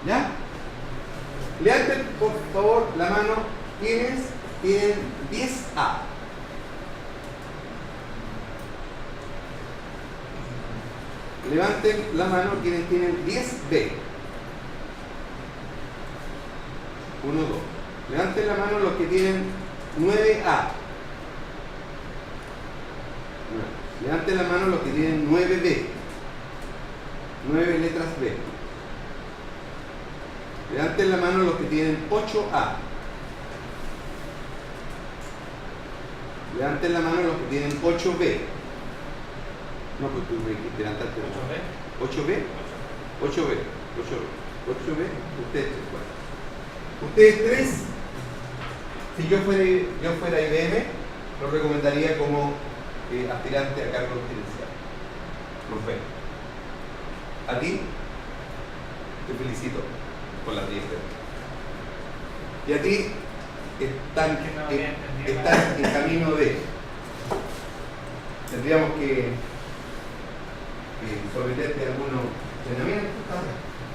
¿Ya? Levanten por favor la mano quienes tienen 10A. Levanten la mano quienes tienen 10B. 1, 2. Levanten la mano los que tienen 9A. Levanten la mano los que tienen 9B. 9 letras B. Levanten la mano los que tienen 8A. Levanten la mano los que tienen 8B. No, pues tú me dijiste levantarte. 8B. 8B. 8B. Ustedes tres. Ustedes tres, si yo fuera IBM, lo recomendaría como aspirante a cargo gerencial. Perfecto. A ti, te felicito por la 10. Y a ti, están en camino de. Tendríamos que someterte a algunos entrenamientos,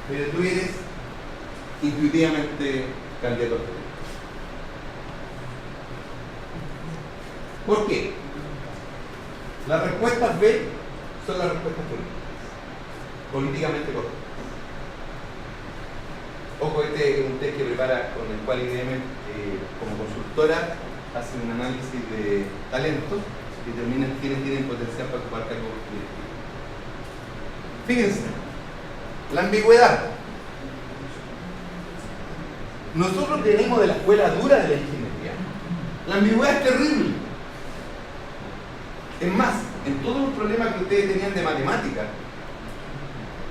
pero tú eres intuitivamente candidato a presidente. ¿Por qué? Las respuestas B son las respuestas políticamente correctas. Ojo, este es un test que prepara con el cual IBM como consultora hace un análisis de talentos y determina quiénes tienen potencial para ocupar cargos directivos. Fíjense, la ambigüedad. Nosotros venimos de la escuela dura de la ingeniería. La ambigüedad es terrible. Es más, en todos los problemas que ustedes tenían de matemática,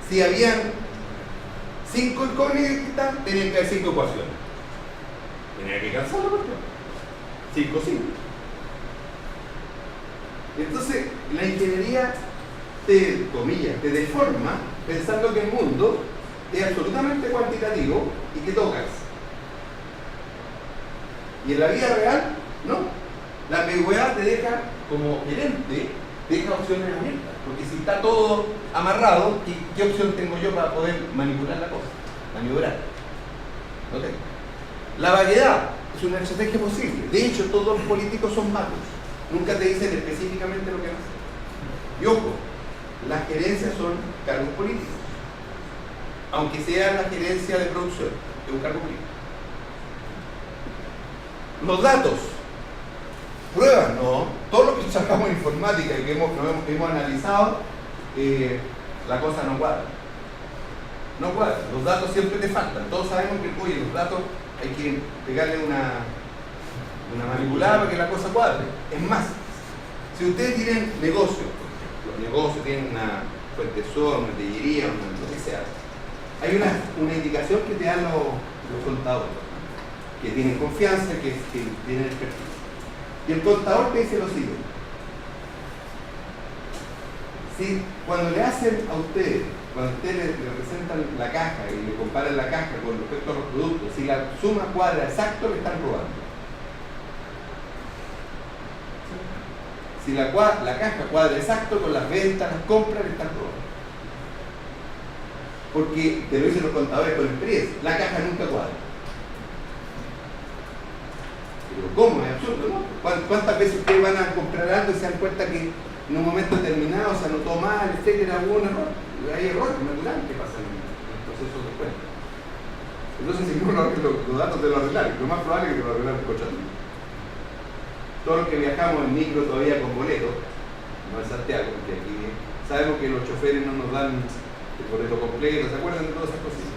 si habían 5 incógnitas, tenían que haber 5 ecuaciones. Tenía que calzar la cuestión. 5, 5. Entonces, la ingeniería te deforma pensando que el mundo es absolutamente cuantitativo y que tocas. Y en la vida real, no. La ambigüedad te deja, como gerente, deja opciones abiertas. Porque si está todo amarrado, ¿qué opción tengo yo para poder manipular la cosa? Maniobrar. No tengo. La vaguedad es una estrategia posible. De hecho, todos los políticos son vagos. Nunca te dicen específicamente lo que hacen. Y ojo, las gerencias son cargos políticos. Aunque sea la gerencia de producción, es un cargo político. Los datos, pruebas, no. Todo lo que sacamos en informática y que hemos analizado, la cosa no cuadra. No cuadra. Los datos siempre te faltan. Todos sabemos que, oye, los datos hay que pegarle una manipulada para que la cosa cuadre. Es más, si ustedes tienen negocios, los negocios tienen una fuente de soda, una tellería, lo que sea, hay una indicación que te dan los contadores, que tienen confianza, que tienen expertise. Y el contador te dice lo siguiente: si cuando le hacen a ustedes, cuando ustedes le presentan la caja y le comparan la caja con respecto a los productos, si la suma cuadra exacto, le están robando. Si la caja cuadra exacto con las ventas, las compras, le están robando. Porque te lo dicen los contadores con experiencia, la caja nunca cuadra. Pero ¿cómo? Es absurdo, ¿no? ¿Cuántas veces ustedes van a comprar algo y se dan cuenta que en un momento determinado se anotó mal, etcétera, hubo un error? Hay errores naturales que pasan en el proceso de cuenta. Entonces, si no los datos te lo arreglan, lo más probable es que te lo arreglan escuchando. Todos los que viajamos en micro todavía con boleto, no en Santiago, porque aquí sabemos que los choferes no nos dan el boleto completo, ¿se acuerdan de todas esas cositas?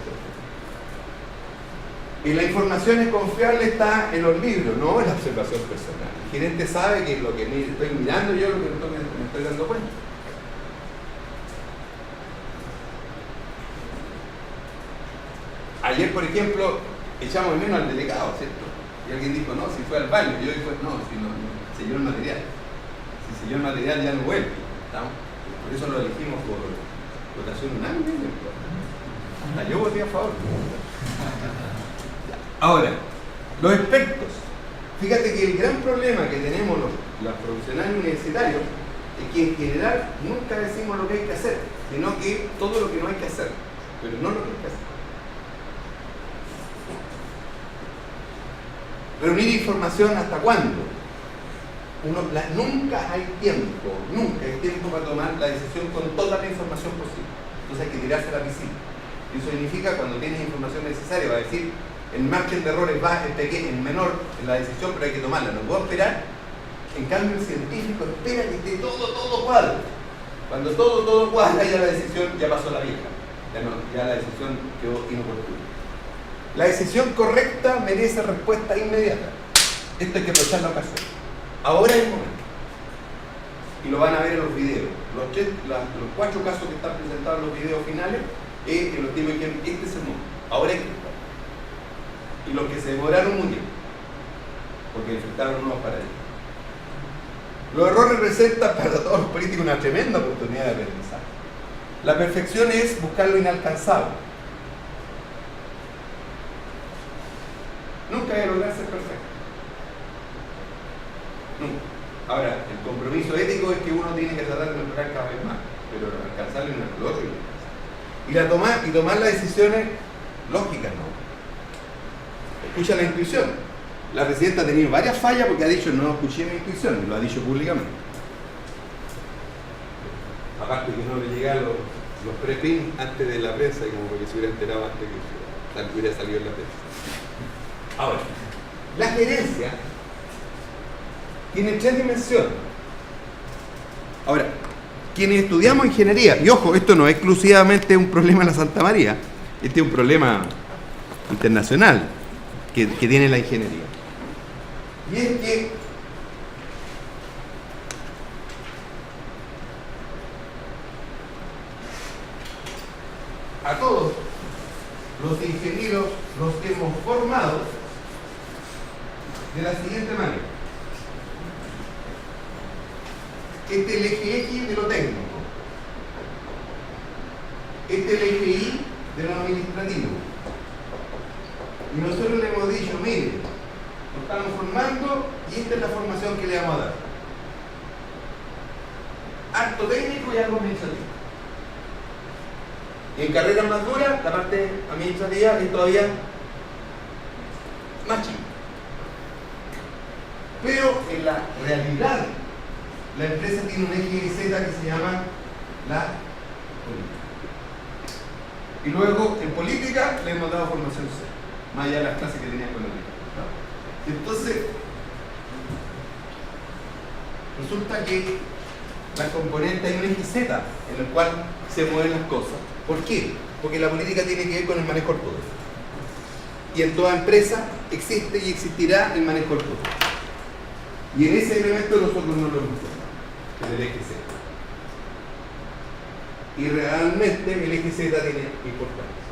Y la información es confiable, está en los libros, no en la observación personal. El gerente sabe que lo que estoy mirando yo, lo que me estoy dando cuenta. Ayer, por ejemplo, echamos menos al delegado, ¿cierto? Y alguien dijo, no, si fue al baño. Y yo dije, no, si no, selló el material. Si selló el material ya no vuelve. ¿Estamos? Por eso lo elegimos por votación unánime. Hasta yo voté a favor. Ahora, los expertos. Fíjate que el gran problema que tenemos los profesionales universitarios es que en general nunca decimos lo que hay que hacer, sino que todo lo que no hay que hacer, pero no lo que hay que hacer. ¿Reunir información hasta cuándo? Nunca hay tiempo para tomar la decisión con toda la información posible. Entonces hay que tirarse a la piscina. Eso significa cuando tienes información necesaria, va a decir, el margen de errores es pequeño, es menor en la decisión, pero hay que tomarla, no puedo esperar. En cambio el científico espera que esté todo cuadro. Cuando todo cuadra, ya la decisión ya pasó la vieja. Ya la decisión quedó inoportuna. La decisión correcta merece respuesta inmediata. Esto hay que aprovechar la ocasión. Ahora es el momento. Y lo van a ver en los videos. Los 4 casos que están presentados en los videos finales, en los tiempos que este es el momento. Ahora es que está. Y los que se demoraron murieron, porque enfrentaron nuevos paradigmas. Los errores representan para todos los políticos una tremenda oportunidad de aprendizaje. La perfección es buscar lo inalcanzable. Nunca hay que lograr ser perfecto. Nunca. Ahora, el compromiso ético es que uno tiene que tratar de mejorar cada vez más, pero alcanzarlo no es lo otro. Y tomar las decisiones lógicas, ¿no? Escucha la intuición. La presidenta ha tenido varias fallas porque ha dicho no escuché mi intuición, y lo ha dicho públicamente. Aparte que no le llegan los pre-pins antes de la prensa, y como que se hubiera enterado antes que hubiera salido en la prensa. Ahora, la gerencia tiene 3 dimensiones. Ahora, quienes estudiamos ingeniería, y ojo, esto no es exclusivamente un problema en la Santa María, este es un problema internacional que tiene la ingeniería. Y es que a todos los ingenieros los hemos formado de la siguiente manera. Este es el eje X de lo técnico. Este es el eje Y de lo administrativo. Y nosotros le hemos dicho, mire, nos estamos formando y esta es la formación que le vamos a dar. Acto técnico y algo administrativo. Y en carreras más duras, la parte administrativa es todavía más chica. Pero en la realidad, la empresa tiene un eje Z que se llama la política. Y luego, en política, le hemos dado formación C, más allá de las clases que tenía con el equipo. Entonces, resulta que la componente hay un eje Z en el cual se mueven las cosas. ¿Por qué? Porque la política tiene que ver con el manejo del poder. Y en toda empresa existe y existirá el manejo del poder. Y en ese elemento nosotros no lo hemos formado, en el eje Z. Y realmente el eje Z tiene importancia.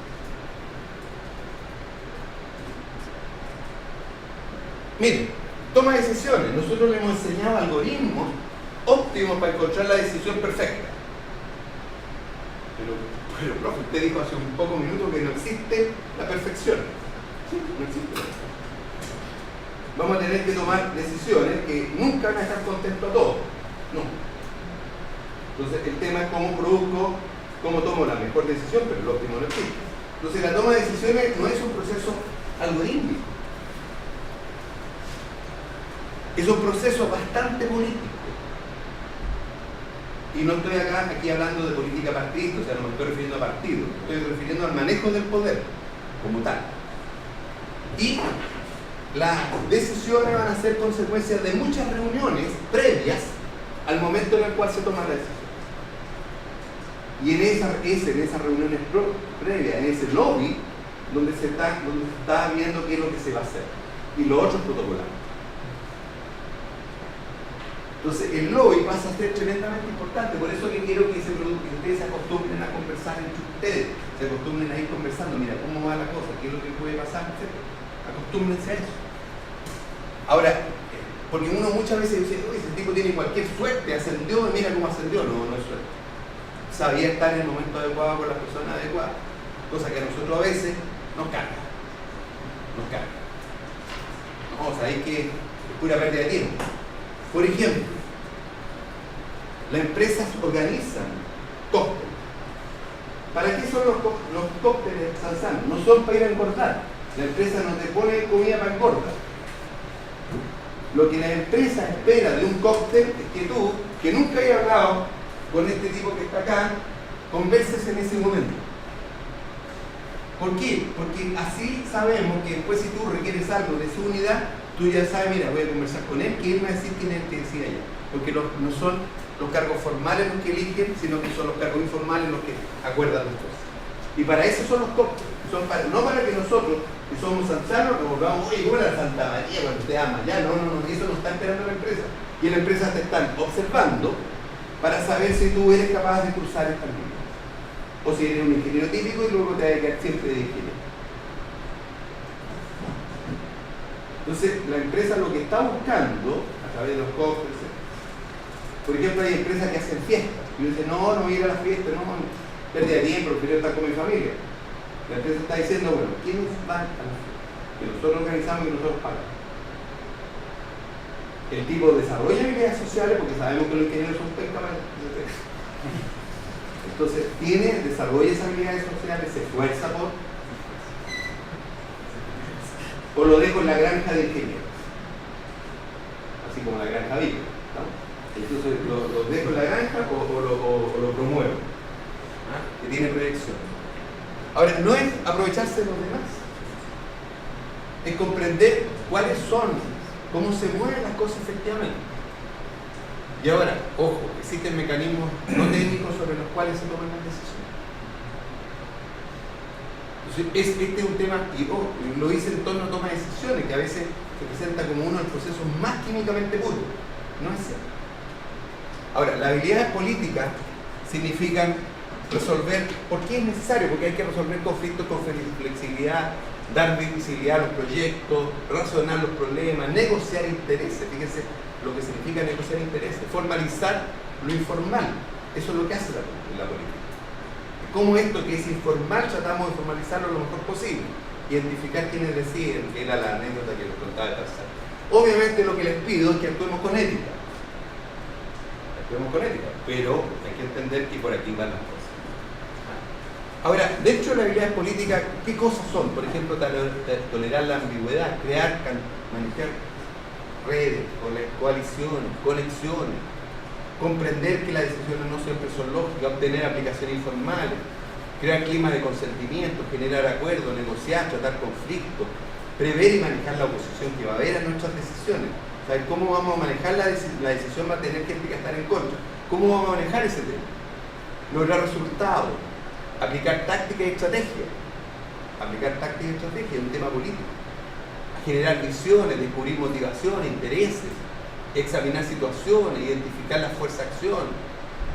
Miren, toma decisiones. Nosotros le hemos enseñado algoritmos óptimos para encontrar la decisión perfecta. Pero profe, usted dijo hace un poco minutos que no existe la perfección. Sí, no existe. Vamos a tener que tomar decisiones que nunca van a estar contentos a todos. No. Entonces el tema es cómo produzco, cómo tomo la mejor decisión, pero el óptimo no existe. Entonces la toma de decisiones no es un proceso algorítmico. Es un proceso bastante político. Y no estoy aquí hablando de política partidista, o sea, no me estoy refiriendo a partidos, me estoy refiriendo al manejo del poder como tal. Y las decisiones van a ser consecuencias de muchas reuniones previas al momento en el cual se toma la decisión. Y en esas reuniones previas, en ese lobby, donde se está viendo qué es lo que se va a hacer. Y lo otro es protocolar. Entonces el lobby pasa a ser tremendamente importante, por eso que quiero que ustedes se acostumbren a conversar entre ustedes, se acostumbren a ir conversando, mira cómo va la cosa, qué es lo que puede pasar, etc. Acostúmbrense a eso. Ahora, porque uno muchas veces dice, uy, ese tipo tiene cualquier suerte, ascendió, mira cómo ascendió, no es suerte. Sabía estar en el momento adecuado con la persona adecuada, cosa que a nosotros a veces nos carga. No, sabéis que es pura pérdida de tiempo. Por ejemplo, las empresas organizan cócteles. ¿Para qué son los cócteles, Sansán? No son para ir a engordar. La empresa no te pone comida para engordar. Lo que la empresa espera de un cóctel es que tú, que nunca hayas hablado con este tipo que está acá, converses en ese momento. ¿Por qué? Porque así sabemos que después si tú requieres algo de su unidad, tú ya sabes, mira, voy a conversar con él, que él me va a decir quién es el que decide allá. Porque no son los cargos formales los que eligen, sino que son los cargos informales los que acuerdan las cosas. Y para eso son los cócteles. No para que nosotros, que somos sanzanos, nos volvamos, oye, ¿cómo era Santa María cuando usted ama? Ya, no, eso no está esperando la empresa. Y en la empresa te están observando para saber si tú eres capaz de cruzar esta línea. O si eres un ingeniero típico y luego te vas a quedar siempre de ingeniero. Entonces, la empresa lo que está buscando, a través de los cócteles, por ejemplo, hay empresas que hacen fiestas. Y uno dice, no voy a ir a la fiesta, no, pérdida de tiempo, prefiero estar con mi familia. La empresa está diciendo, bueno, ¿quiénes van a la fiesta? Que nosotros organizamos y que nosotros pagamos. El tipo desarrolla habilidades sociales porque sabemos que los ingenieros son pescadores. Entonces, desarrolla esas habilidades sociales, se esfuerza o lo dejo en la granja de ingenieros. Así como la granja viva. ¿No? Entonces, lo dejo en la granja o lo promuevo. ¿Ah? Que tiene proyección. Ahora, no es aprovecharse de los demás. Es comprender cuáles son, cómo se mueven las cosas efectivamente. Y ahora, ojo, existen mecanismos no técnicos sobre los cuales se toman las decisiones. Entonces, este es un tema, y lo hice en torno a toma de decisiones, que a veces se presenta como uno de los procesos más químicamente puros. No es cierto. Ahora, las habilidades políticas significan resolver, ¿por qué es necesario? Porque hay que resolver conflictos con flexibilidad, dar visibilidad a los proyectos, razonar los problemas, negociar intereses. Fíjense lo que significa negociar intereses, formalizar lo informal. Eso es lo que hace la política. Como esto que es informal tratamos de formalizarlo lo mejor posible, identificar quiénes deciden, que era la anécdota que les contaba de Tarzán. Obviamente lo que les pido es que actuemos con ética. Actuemos con ética, pero hay que entender que por aquí van las cosas. Ahora, dentro de las habilidades políticas, ¿qué cosas son? Por ejemplo, tolerar la ambigüedad, manejar redes, coaliciones, conexiones, comprender que las decisiones no siempre son lógicas, obtener aplicaciones informales, crear clima de consentimiento, generar acuerdos, negociar, tratar conflictos, prever y manejar la oposición que va a haber a nuestras decisiones. ¿Saben cómo vamos a manejar la decisión? Va a tener gente que estar en contra. ¿Cómo vamos a manejar ese tema? Lograr resultados, aplicar tácticas y estrategias. Aplicar tácticas y estrategias es un tema político. Generar visiones, descubrir motivaciones, intereses, examinar situaciones, identificar la fuerza de acción,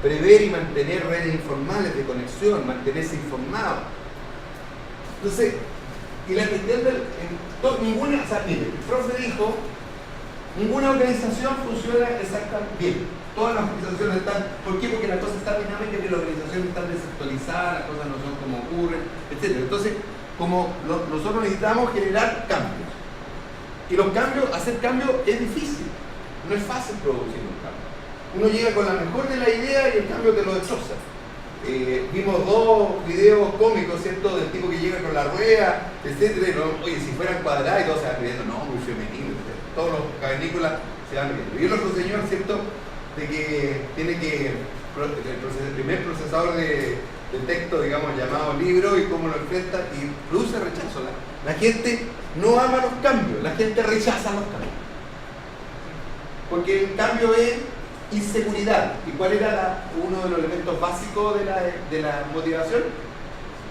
prever y mantener redes informales de conexión, mantenerse informado. Entonces, y la cuestión ninguna, o sea, mire, el profe dijo, ninguna organización funciona exactamente bien. Todas las organizaciones están, ¿por qué? Porque la cosa está dinámica y las organizaciones están desactualizadas, las cosas no son como ocurren, etc. Entonces, como nosotros necesitamos generar cambios. Y los cambios, hacer cambios es difícil. No es fácil producir un cambio. Uno llega con la mejor de la idea y el cambio te lo destroza. Vimos 2 videos cómicos, ¿cierto? Del tipo que llega con la rueda, etc. Oye, si fueran cuadradas y todos se van riendo, no, muy femenino, etc. Todos los cavernícolas se van riendo. Y el otro señor, ¿cierto? De que tiene que, el primer procesador de texto, digamos, llamado libro, y cómo lo enfrenta, y produce rechazo. La gente no ama los cambios, la gente rechaza los cambios. Porque el cambio es inseguridad. ¿Y cuál era uno de los elementos básicos de la motivación?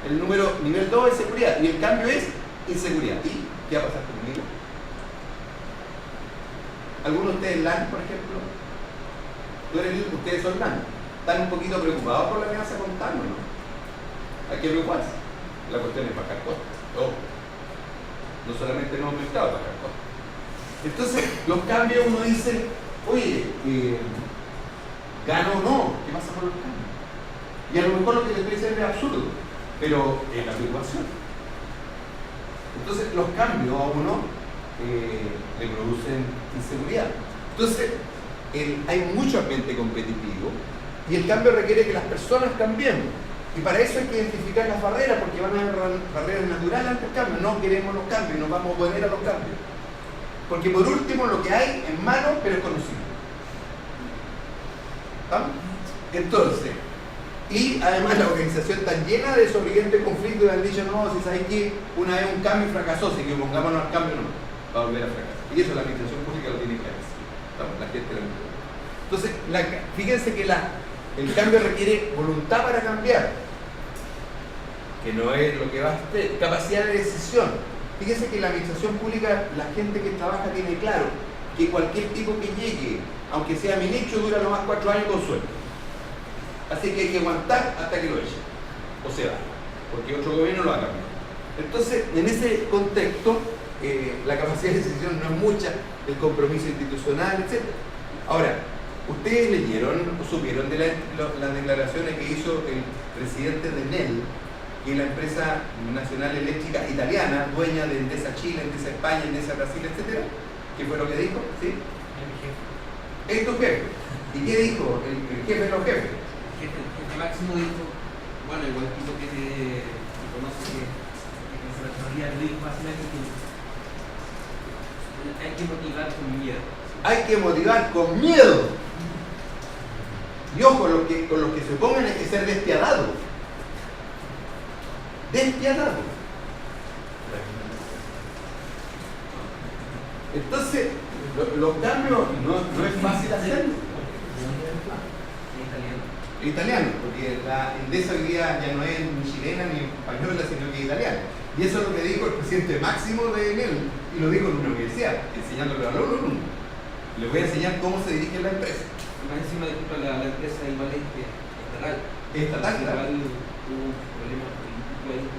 El nivel 2 es seguridad, y el cambio es inseguridad. ¿Y qué va a pasar conmigo? ¿Algunos de ustedes LAN, por ejemplo? Ustedes son LAN. Están un poquito preocupados por la amenaza contando, ¿no? Hay que preocuparse. La cuestión es bajar costos. No solamente no hemos mezclado, bajar costos. Entonces, los cambios uno dice, oye, ¿gano o no? ¿Qué pasa con los cambios? Y a lo mejor lo que les estoy diciendo es absurdo, pero es la preocupación. Entonces, los cambios a uno le producen inseguridad. Entonces, hay mucho ambiente competitivo y el cambio requiere que las personas cambien. Y para eso hay que identificar las barreras, porque van a haber barreras naturales ante el cambio. No queremos los cambios, nos vamos a oponer a los cambios. Porque por último lo que hay es malo, pero es conocido. ¿Vamos? Entonces, y además la organización tan llena de sobrevivientes de conflictos y han dicho, no, si sabéis que una vez un cambio fracasó, si que pongámonos al cambio, no, va a volver a fracasar. Y eso la administración pública lo tiene que hacer. La gente lo entiende. Entonces, fíjense que el cambio requiere voluntad para cambiar, que no es lo que va a hacer, capacidad de decisión. Fíjense que en la administración pública la gente que trabaja tiene claro que cualquier tipo que llegue, aunque sea ministro, dura lo más 4 años con sueldo. Así que hay que aguantar hasta que lo echen, o se va, porque otro gobierno lo va a cambiar. Entonces, en ese contexto, la capacidad de decisión no es mucha, el compromiso institucional, etc. Ahora, ustedes leyeron o supieron de las declaraciones que hizo el presidente de Enel, que es la empresa nacional eléctrica italiana, dueña de Endesa Chile, Endesa España, Endesa Brasil, etc. ¿Qué fue lo que dijo? ¿Sí? Es tu jefe. ¿Y qué dijo el jefe de los jefes? El jefe máximo dijo, bueno, igual tipo que conoce que la teoría le dijo básicamente que hay que motivar con miedo. Hay que motivar con miedo. Y ojo, con los que se opongan hay que ser despiadados. Despiadados. Entonces, los cambios no es fácil hacerlo. Italiano, porque la Endesa hoy día ya no es ni chilena ni española, sino que italiana. Y eso es lo que dijo el presidente máximo de Enel, y lo dijo en una universidad, enseñándole a los alumnos. Les voy a enseñar cómo se dirige la empresa. Más encima, disculpa, la empresa igual es estatal. Estatal, claro. Igual hubo un problema político ahí en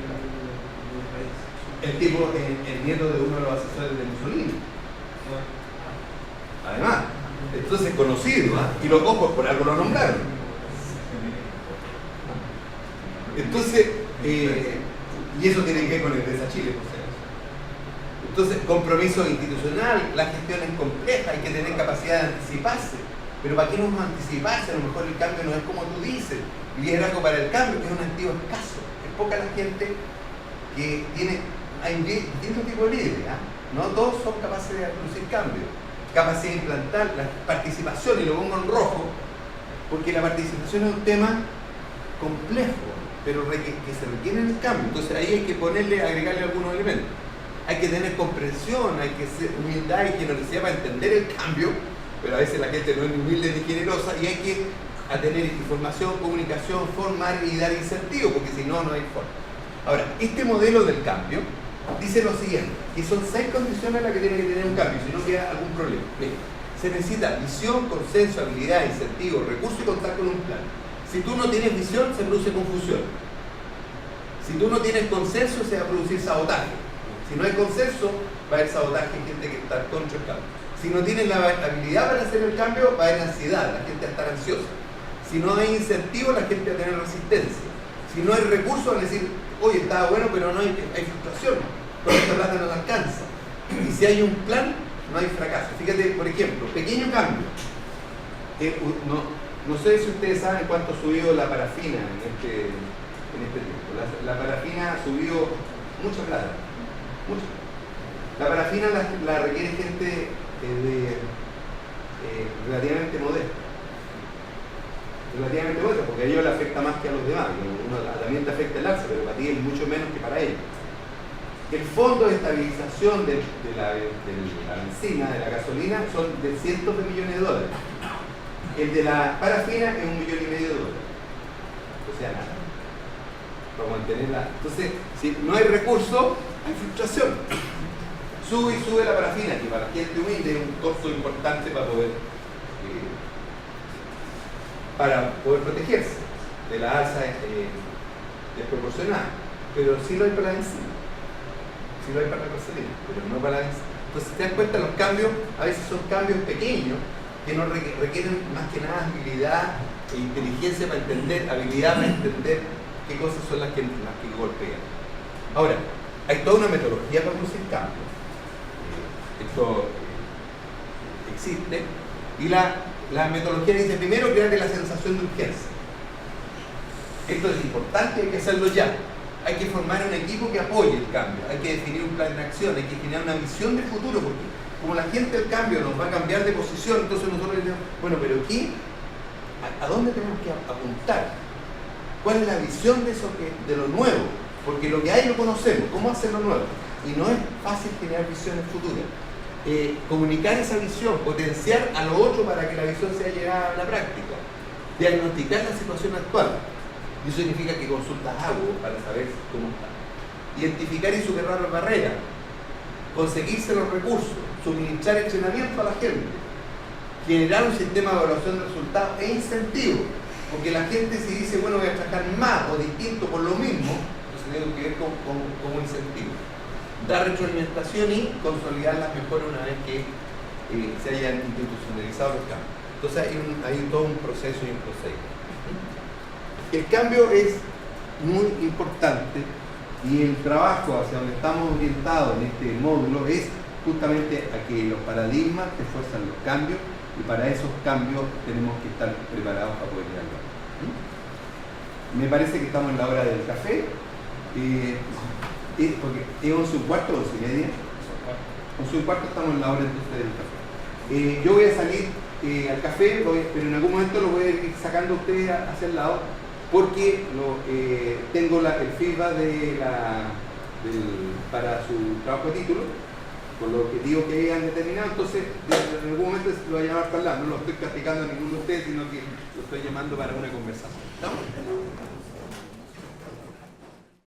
el país. El tipo, el nieto de uno de los asesores de Mussolini. Además, entonces conocido, ¿eh? Y los ojos por algo lo nombraron. Entonces, y eso tiene que ver con el Endesa Chile, por cierto. Entonces, compromiso institucional, la gestión es compleja, hay que tener capacidad de anticiparse. Pero ¿para qué no anticiparse? A lo mejor el cambio no es como tú dices. Liderazgo para el cambio, que es un activo escaso. Es poca la gente que tiene. Hay distintos tipos de líderes, ¿eh? No todos son capaces de producir cambios. Capacidad de implantar la participación, y lo pongo en rojo, porque la participación es un tema complejo, pero que se requiere en el cambio. Entonces ahí hay que agregarle algunos elementos. Hay que tener comprensión, hay que ser humildad y generosidad para entender el cambio, pero a veces la gente no es ni humilde ni generosa, y hay que tener información, comunicación, formar y dar incentivo, porque si no, no hay forma. Ahora, este modelo del cambio dice lo siguiente, que son 6 condiciones las que tiene que tener un cambio, si no queda algún problema. Mira, se necesita visión, consenso, habilidad, incentivo, recursos y contar con un plan. Si tú no tienes visión, se produce confusión. Si tú no tienes consenso, se va a producir sabotaje. Si no hay consenso, va a haber sabotaje, gente que está contra el cambio. Si no tienes la habilidad para hacer el cambio, va a haber ansiedad, la gente va a estar ansiosa. Si no hay incentivo, la gente va a tener resistencia. Si no hay recursos, van a decir, oye, estaba bueno, pero no hay frustración. Con esta plata no la alcanza. Y si hay un plan, no hay fracaso. Fíjate, por ejemplo, pequeño cambio. No sé si ustedes saben cuánto ha subido la parafina en este tiempo. La parafina ha subido mucha plata. Mucha. La parafina la requiere gente relativamente modesta. Relativamente modesta, porque a ellos le afecta más que a los demás. También te afecta el alza, pero para ti es mucho menos que para ellos. El fondo de estabilización de la benzina, de la gasolina, son de cientos de millones de dólares. El de la parafina es $1,5 millones. O sea, nada. Para mantenerla. Entonces, si no hay recursos, hay frustración. Sube y sube la parafina, que para la gente humilde es un costo importante para poder protegerse de la alza desproporcionada. Pero sí lo hay para la benzina. Sí lo hay para la gasolina, pero no para la benzina. Entonces, si te das cuenta, los cambios a veces son cambios pequeños que no requieren más que nada habilidad e inteligencia para entender, habilidad para entender qué cosas son las que golpean. Ahora, hay toda una metodología para producir cambios. Esto existe. Y la metodología dice, primero, crear la sensación de urgencia. Esto es importante, hay que hacerlo ya. Hay que formar un equipo que apoye el cambio, hay que definir un plan de acción, hay que generar una visión del futuro, porque como la gente del cambio nos va a cambiar de posición, entonces nosotros decimos, bueno, pero aquí, ¿a dónde tenemos que apuntar? ¿Cuál es la visión de eso de lo nuevo? Porque lo que hay lo conocemos, ¿cómo hacer lo nuevo? Y no es fácil generar visiones futuras. Comunicar esa visión, potenciar a lo otro para que la visión sea llevada a la práctica. Diagnosticar la situación actual. Y eso significa que consultas algo para saber cómo está. Identificar y superar las barreras. Conseguirse los recursos. Suministrar entrenamiento a la gente. Generar un sistema de evaluación de resultados e incentivos. Porque la gente si dice, bueno, voy a trabajar más o distinto por lo mismo, entonces tengo que ver como incentivo. Dar retroalimentación y consolidar las mejoras una vez que se hayan institucionalizado los cambios. Entonces hay todo un proceso y un procedimiento. El cambio es muy importante y el trabajo hacia donde estamos orientados en este módulo es justamente a que los paradigmas refuerzan los cambios y para esos cambios tenemos que estar preparados para poder llegarlo. Me parece que estamos en la hora del café. Porque es 11:15 o 11:30. 11:15 estamos en la hora entonces del café. Yo voy a salir al café, pero en algún momento lo voy a ir sacando a ustedes hacia el lado porque tengo el feedback para su trabajo de título con los objetivos que hayan determinado, entonces en algún momento lo voy a llamar para el lado, no lo estoy castigando a ninguno de ustedes, sino que lo estoy llamando para una conversación. ¿Estamos?